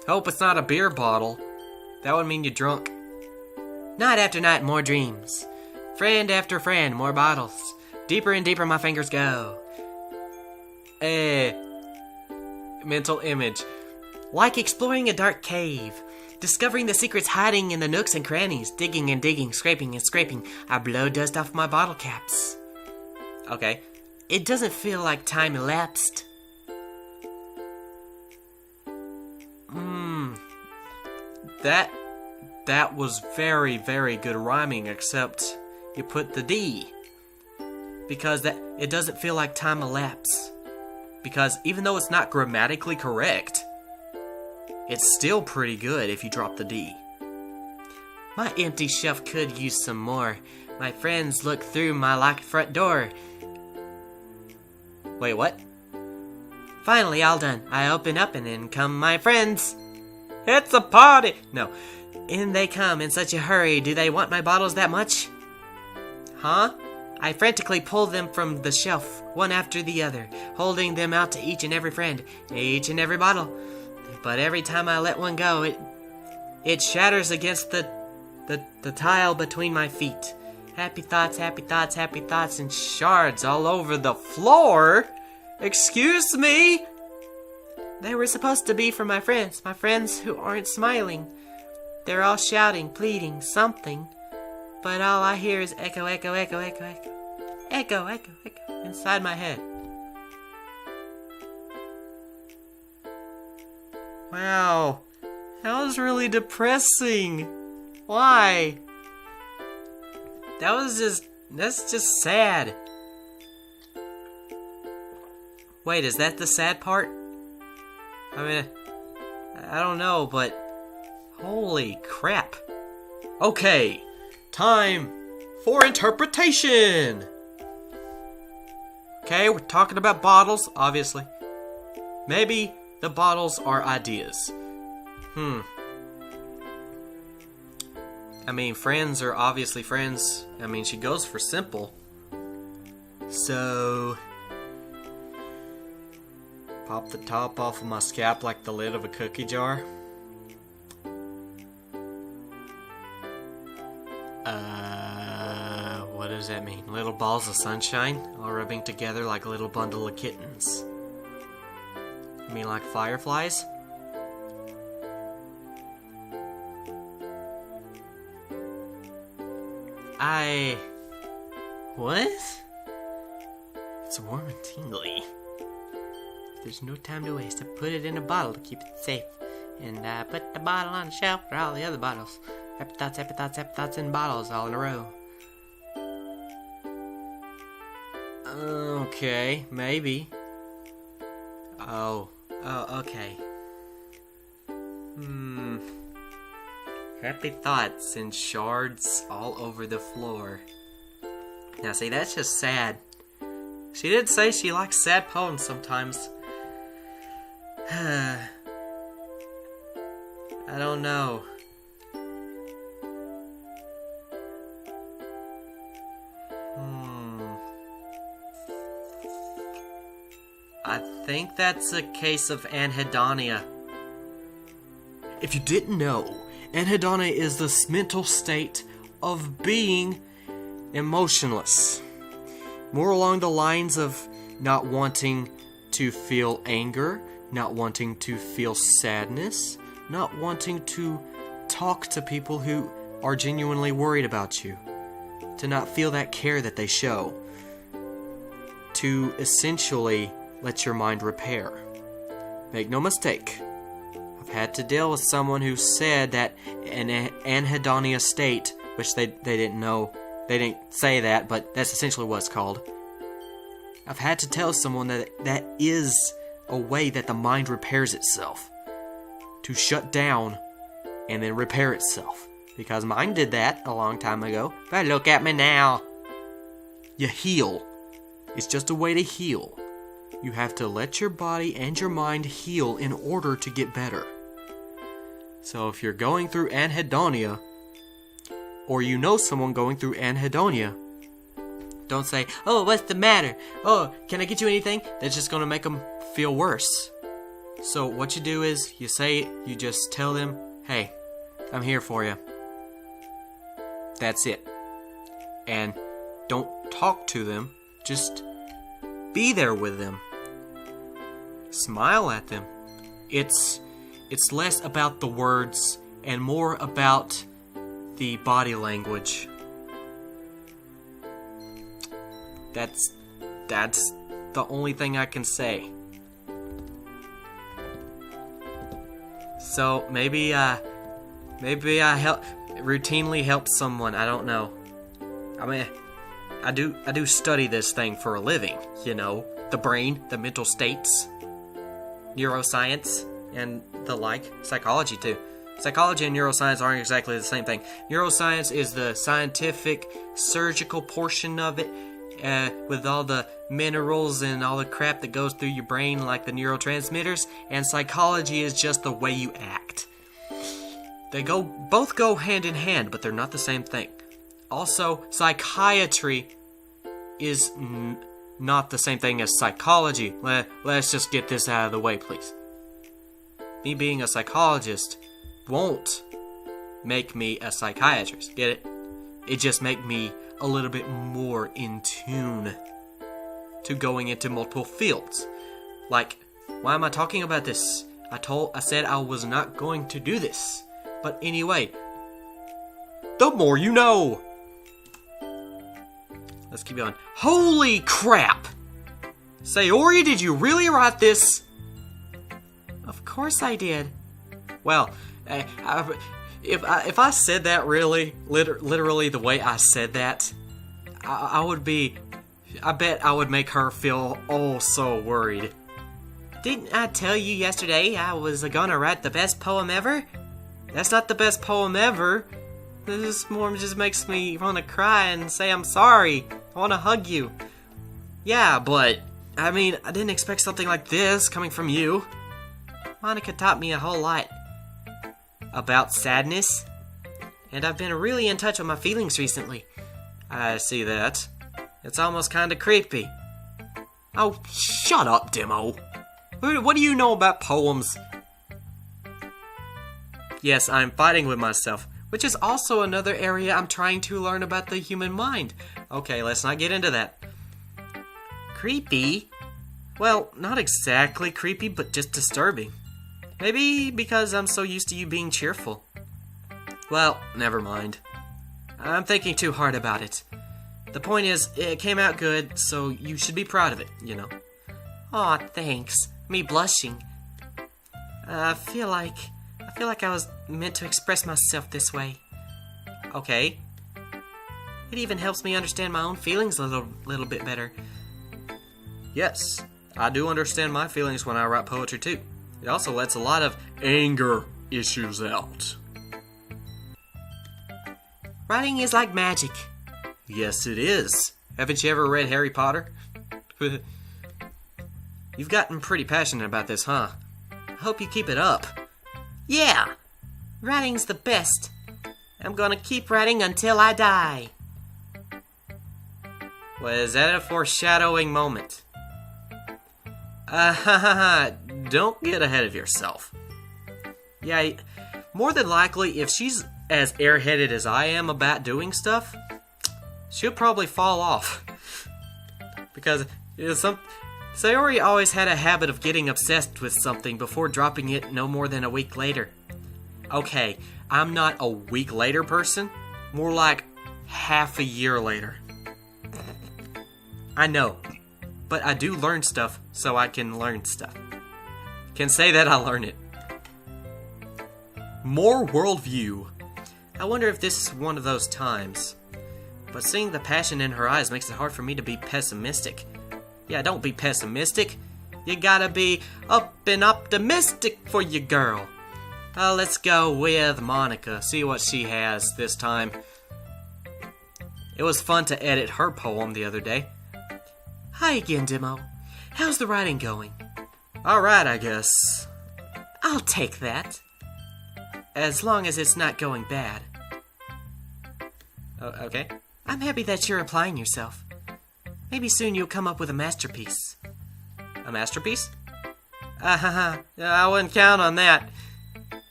Hope it's not a beer bottle. That would mean you're drunk. Night after night, more dreams. Friend after friend, more bottles. Deeper and deeper my fingers go. Mental image. Like exploring a dark cave. Discovering the secrets hiding in the nooks and crannies. Digging and digging, scraping and scraping. I blow dust off my bottle caps. Okay. It doesn't feel like time elapsed. That was very, very good rhyming, except you put the D. Because it doesn't feel like time elapsed. Because even though it's not grammatically correct, it's still pretty good if you drop the D. My empty shelf could use some more. My friends look through my locked front door. Wait, what? Finally, all done. I open up and in come my friends. It's a party! No. In they come in such a hurry. Do they want my bottles that much? Huh? I frantically pull them from the shelf, one after the other, holding them out to each and every friend, each and every bottle. But every time I let one go, it shatters against the tile between my feet. Happy thoughts, happy thoughts, happy thoughts, and shards all over the floor. Excuse me? They were supposed to be for my friends who aren't smiling. They're all shouting, pleading, something. But all I hear is echo, echo, echo, echo, echo. Echo, echo, echo, inside my head. Wow, that was really depressing. Why? That's just sad. Wait, is that the sad part? I mean, I don't know, but holy crap. Okay, time for interpretation. Okay, we're talking about bottles, obviously. Maybe the bottles are ideas. I mean, friends are obviously friends. I mean, she goes for simple. So, pop the top off of my scalp like the lid of a cookie jar. What does that mean? Little balls of sunshine, all rubbing together like a little bundle of kittens. You mean like fireflies? What? It's warm and tingly. There's no time to waste. I put it in a bottle to keep it safe. And I put the bottle on the shelf for all the other bottles. Epithoughts in bottles all in a row. Okay, maybe. Oh, okay. Happy thoughts in shards all over the floor. Now see, that's just sad. She did say she likes sad poems sometimes. I don't know. I think that's a case of anhedonia. If you didn't know, anhedonia is the mental state of being emotionless. More along the lines of not wanting to feel anger, not wanting to feel sadness, not wanting to talk to people who are genuinely worried about you, to not feel that care that they show, to essentially let your mind repair. Make no mistake, I've had to deal with someone who said that an anhedonia state, which they didn't know, they didn't say that, but that's essentially what it's called. I've had to tell someone that that is a way that the mind repairs itself. To shut down and then repair itself. Because mine did that a long time ago. But look at me now. You heal. It's just a way to heal. You have to let your body and your mind heal in order to get better. So if you're going through anhedonia, or you know someone going through anhedonia, don't say, "Oh, what's the matter? Oh, can I get you anything?" That's just going to make them feel worse. So what you do is, you just tell them, "Hey, I'm here for you." That's it. And don't talk to them, just be there with them. Smile at them. It's less about the words and more about the body language. That's the only thing I can say. So maybe I routinely help someone. I don't know. I mean, I do study this thing for a living. You know, the brain, the mental states, neuroscience, and the like. Psychology too. Psychology and neuroscience aren't exactly the same thing. Neuroscience is the scientific, surgical portion of it, with all the minerals and all the crap that goes through your brain, like the neurotransmitters. And psychology is just the way you act. They both go hand in hand, but they're not the same thing. Also, psychiatry is not the same thing as psychology. Let's just get this out of the way, please. Me being a psychologist won't make me a psychiatrist. Get it? It just make me a little bit more in tune to going into multiple fields. Like, why am I talking about this? I said I was not going to do this. But anyway, the more you know. Let's keep going. Holy crap! Sayori, did you really write this? Of course I did. Well, if I said that literally the way I said that, I bet I would make her feel oh so worried. Didn't I tell you yesterday I was gonna write the best poem ever? That's not the best poem ever. This more just makes me want to cry and say I'm sorry. I want to hug you. Yeah, but, I mean, I didn't expect something like this coming from you. Monica taught me a whole lot about sadness, and I've been really in touch with my feelings recently. I see that. It's almost kind of creepy. Oh, shut up, Demo. What do you know about poems? Yes, I'm fighting with myself, which is also another area I'm trying to learn about the human mind. Okay, let's not get into that. Creepy? Well, not exactly creepy, but just disturbing. Maybe because I'm so used to you being cheerful. Well, never mind. I'm thinking too hard about it. The point is, it came out good, so you should be proud of it, you know. Aw, thanks. Me blushing. I feel like I was meant to express myself this way. Okay. It even helps me understand my own feelings a little bit better. Yes, I do understand my feelings when I write poetry too. It also lets a lot of anger issues out. Writing is like magic. Yes, it is. Haven't you ever read Harry Potter? You've gotten pretty passionate about this, huh? I hope you keep it up. Yeah! Writing's the best. I'm gonna keep writing until I die. Was that a foreshadowing moment? Don't get ahead of yourself. Yeah, more than likely, if she's as airheaded as I am about doing stuff, she'll probably fall off. Because Sayori always had a habit of getting obsessed with something before dropping it no more than a week later. Okay, I'm not a week later person, more like half a year later. I know, but I do learn stuff so I can learn stuff. Can say that I learn it. More worldview. I wonder if this is one of those times. But seeing the passion in her eyes makes it hard for me to be pessimistic. Yeah, don't be pessimistic. You gotta be up and optimistic for your girl. Let's go with Monica, see what she has this time. It was fun to edit her poem the other day. Hi again, Demo. How's the writing going? Alright, I guess. I'll take that. As long as it's not going bad. Okay. I'm happy that you're applying yourself. Maybe soon you'll come up with a masterpiece. A masterpiece? I wouldn't count on that.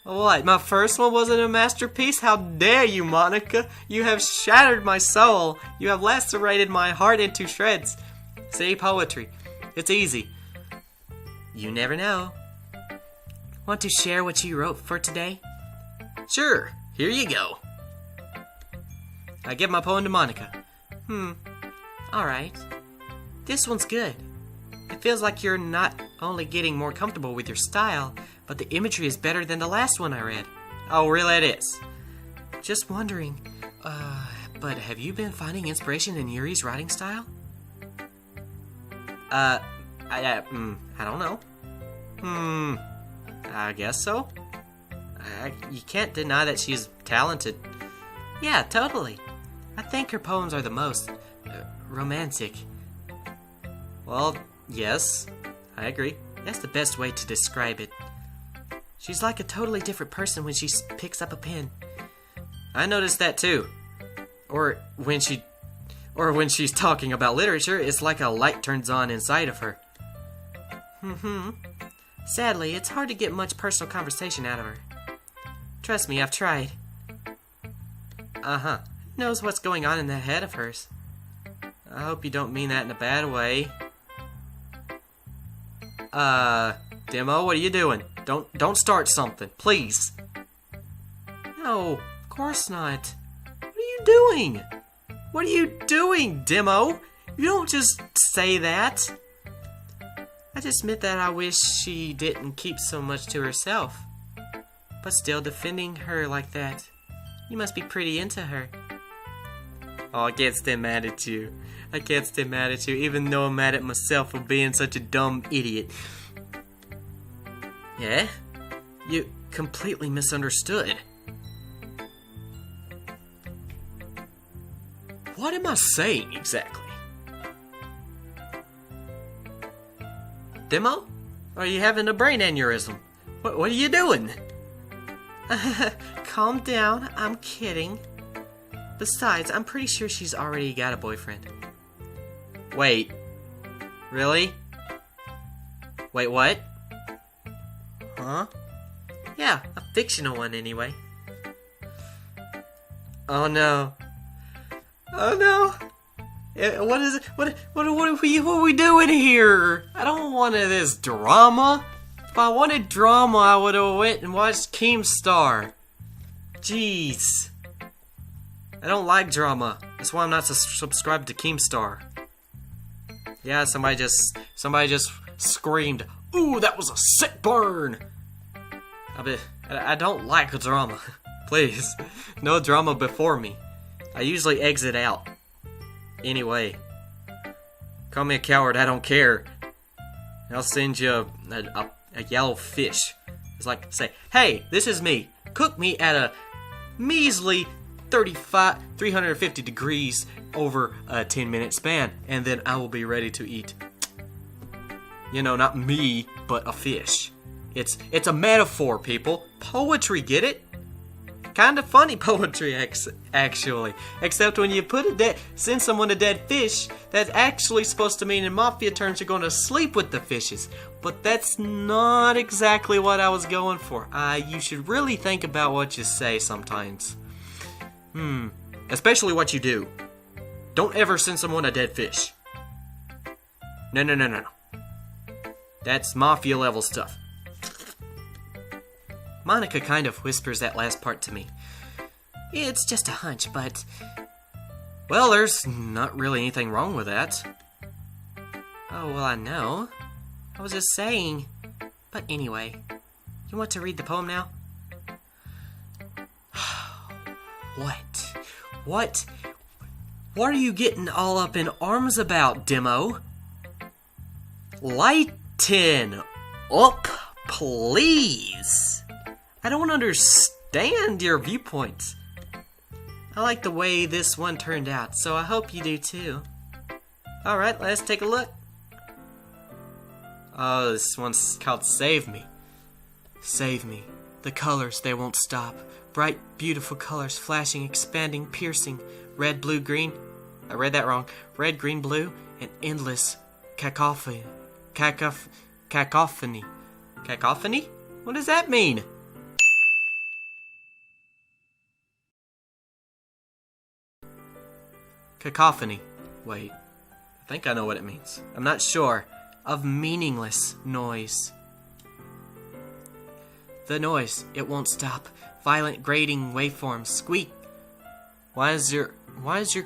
What, my first one wasn't a masterpiece? How dare you, Monica? You have shattered my soul. You have lacerated my heart into shreds. See, poetry. It's easy. You never know. Want to share what you wrote for today? Sure. Here you go. I give my poem to Monica. Alright. This one's good. It feels like you're not only getting more comfortable with your style, but the imagery is better than the last one I read. Oh, really it is? Just wondering, but have you been finding inspiration in Yuri's writing style? I don't know. I guess so. You can't deny that she's talented. Yeah, totally. I think her poems are the most romantic. Well, yes, I agree. That's the best way to describe it. She's like a totally different person when she picks up a pen. I noticed that too. Or when she's talking about literature, it's like a light turns on inside of her. Sadly, it's hard to get much personal conversation out of her. Trust me, I've tried. Who knows what's going on in that head of hers. I hope you don't mean that in a bad way. Demo, what are you doing? Don't start something, please. No, of course not. What are you doing? What are you doing, Demo? You don't just say that. I just meant that I wish she didn't keep so much to herself. But still, defending her like that, you must be pretty into her. Oh, I can't stay mad at you. I can't stay mad at you, even though I'm mad at myself for being such a dumb idiot. Yeah? You completely misunderstood. What am I saying exactly? Demo? Are you having a brain aneurysm? What are you doing? Calm down, I'm kidding. Besides, I'm pretty sure she's already got a boyfriend. Wait. Really? Wait, what? Huh? Yeah, a fictional one anyway. Oh no. Oh no. What is it? What are we doing here? I don't want this drama. If I wanted drama, I would have went and watched Keemstar. Jeez. I don't like drama. That's why I'm not subscribed to Keemstar. Yeah, somebody just screamed, "Ooh, that was a sick burn!" I don't like drama. Please, no drama before me. I usually exit out. Anyway, call me a coward, I don't care. I'll send you a yellow fish. It's like, say, "Hey, this is me. Cook me at a measly 350 degrees over a 10-minute span, and then I will be ready to eat." You know, not me, but a fish. It's a metaphor, people. Poetry, get it? Kind of funny poetry, actually. Except when you send someone a dead fish, that's actually supposed to mean in mafia terms you're going to sleep with the fishes. But that's not exactly what I was going for. You should really think about what you say sometimes. Especially what you do. Don't ever send someone a dead fish. No. That's mafia level stuff. Monica kind of whispers that last part to me. It's just a hunch, but... Well, there's not really anything wrong with that. Oh, well, I know. I was just saying. But anyway, you want to read the poem now? What are you getting all up in arms about, Demo? Lighten up, please. I don't understand your viewpoints. I like the way this one turned out, so I hope you do too. Alright, let's take a look. Oh, this one's called Save Me. Save me. The colors, they won't stop. Bright, beautiful colors, flashing, expanding, piercing. Red, blue, green. I read that wrong. Red, green, blue, and endless cacophony. Cacophony. Cacophony? What does that mean? Cacophony. Wait. I think I know what it means. I'm not sure. Of meaningless noise. The noise, it won't stop. Violent grating waveforms squeak. Why is your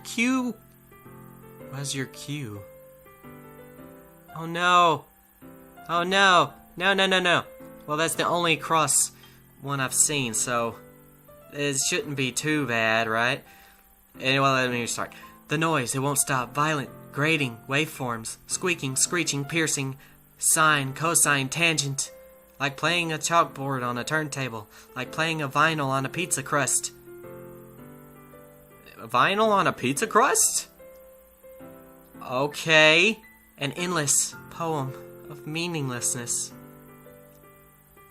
cue? Oh no. No. Well, that's the only cross one I've seen, so it shouldn't be too bad, right? Anyway, let me start. The noise, it won't stop. Violent, grating, waveforms, squeaking, screeching, piercing, sine, cosine, tangent. Like playing a chalkboard on a turntable. Like playing a vinyl on a pizza crust. A vinyl on a pizza crust? Okay. An endless poem of meaninglessness.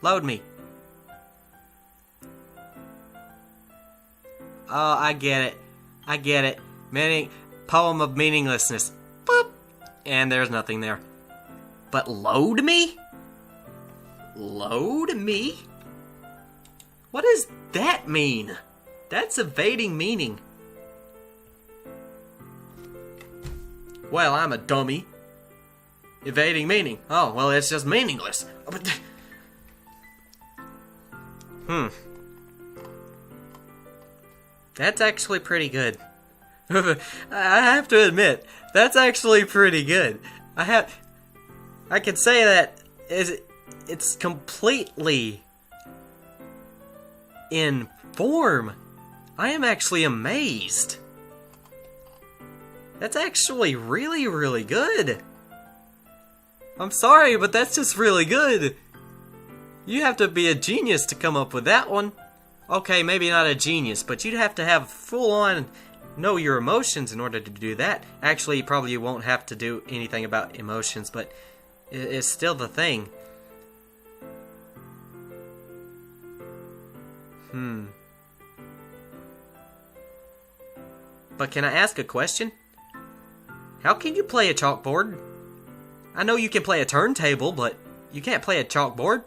Load me. Oh, I get it. Poem of meaninglessness. Boop. And there's nothing there. But load me? Load me? What does that mean? That's evading meaning. Well, I'm a dummy. Evading meaning. Oh, well, it's just meaningless. That's actually pretty good. I have to admit, that's actually pretty good. I can say that it's completely in form. I am actually amazed. That's actually really, really good. I'm sorry, but that's just really good. You have to be a genius to come up with that one. Okay, maybe not a genius, but you'd have to have full-on know your emotions in order to do that. Actually, you probably won't have to do anything about emotions, but it's still the thing. But can I ask a question? How can you play a chalkboard? I know you can play a turntable, but you can't play a chalkboard.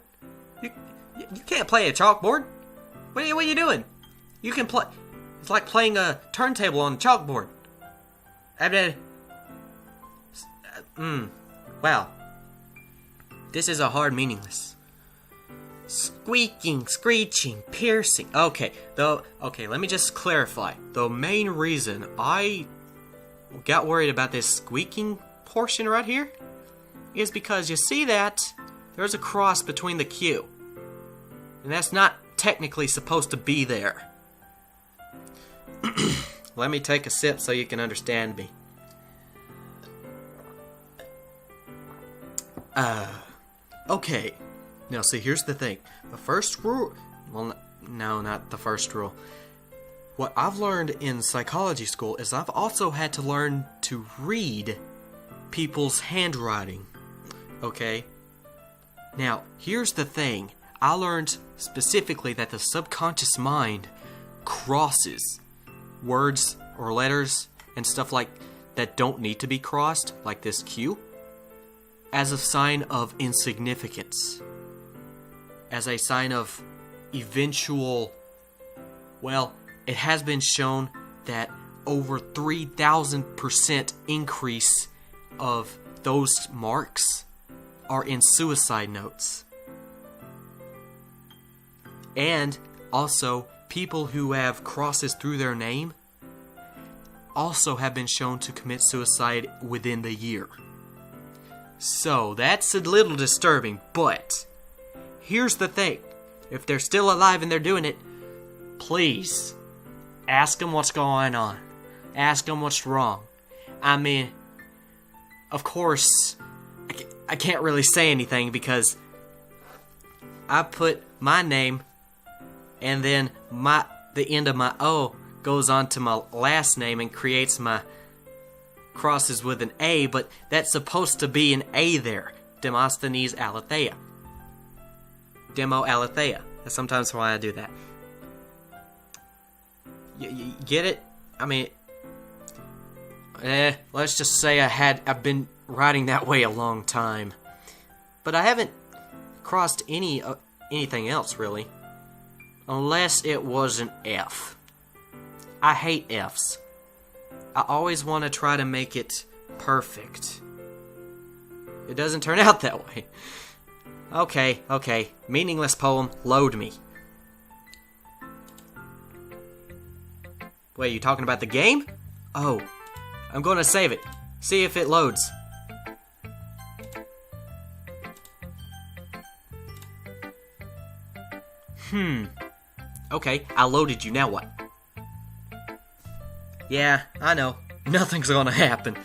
You can't play a chalkboard. What are you doing? You can play. It's like playing a turntable on a chalkboard. Wow. This is a hard meaningless. Squeaking, screeching, piercing. Okay, let me just clarify. The main reason I got worried about this squeaking portion right here is because you see that there's a cross between the Q. And that's not technically supposed to be there. Let me take a sip so you can understand me. Okay. Now, see, here's the thing. The first rule... Well, no, not the first rule. What I've learned in psychology school is I've also had to learn to read people's handwriting. Okay? Now, here's the thing. I learned specifically that the subconscious mind crosses words or letters and stuff like that don't need to be crossed, like this Q, as a sign of insignificance. As a sign of eventual... Well, it has been shown that over 3,000% increase of those marks are in suicide notes. And also, people who have crosses through their name also have been shown to commit suicide within the year. So, that's a little disturbing, but here's the thing. If they're still alive and they're doing it, please, ask them what's going on. Ask them what's wrong. I mean, of course, I can't really say anything because I put my name and then the end of my O goes on to my last name and creates my crosses with an A, but that's supposed to be an A there. Demosthenes Aletheia. Demo Aletheia. That's sometimes why I do that. You get it? I mean, let's just say I've been writing that way a long time. But I haven't crossed anything else, really. Unless it was an F. I hate Fs. I always want to try to make it perfect. It doesn't turn out that way. Okay. Meaningless poem, load me. Wait, you talking about the game? Oh, I'm going to save it. See if it loads. Okay, I loaded you, now what? Yeah, I know. Nothing's gonna happen.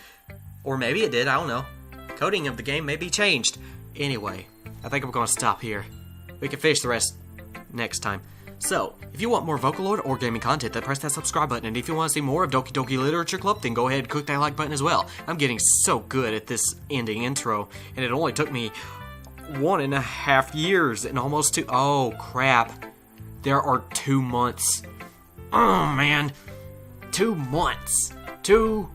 Or maybe it did, I don't know. Coding of the game may be changed. Anyway, I think I'm gonna stop here. We can finish the rest next time. So, if you want more Vocaloid or gaming content, then press that subscribe button. And if you want to see more of Doki Doki Literature Club, then go ahead and click that like button as well. I'm getting so good at this ending intro, and it only took me 1.5 years and almost 2... Oh, crap. There are 2 months. Oh, man. 2 months. 2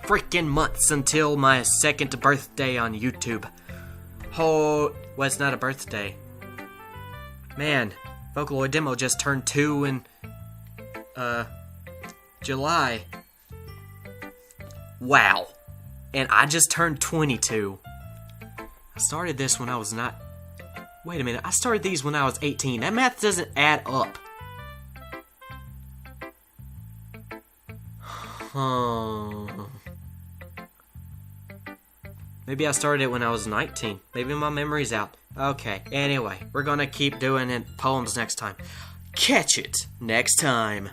freaking months until my 2nd birthday on YouTube. Oh, well, it's not a birthday. Man, Vocaloid Demo just turned 2 in, July. Wow. And I just turned 22. I started this when I was not... Wait a minute, I started these when I was 18. That math doesn't add up. Maybe I started it when I was 19. Maybe my memory's out. Okay, anyway, we're gonna keep doing poems next time. Catch it next time.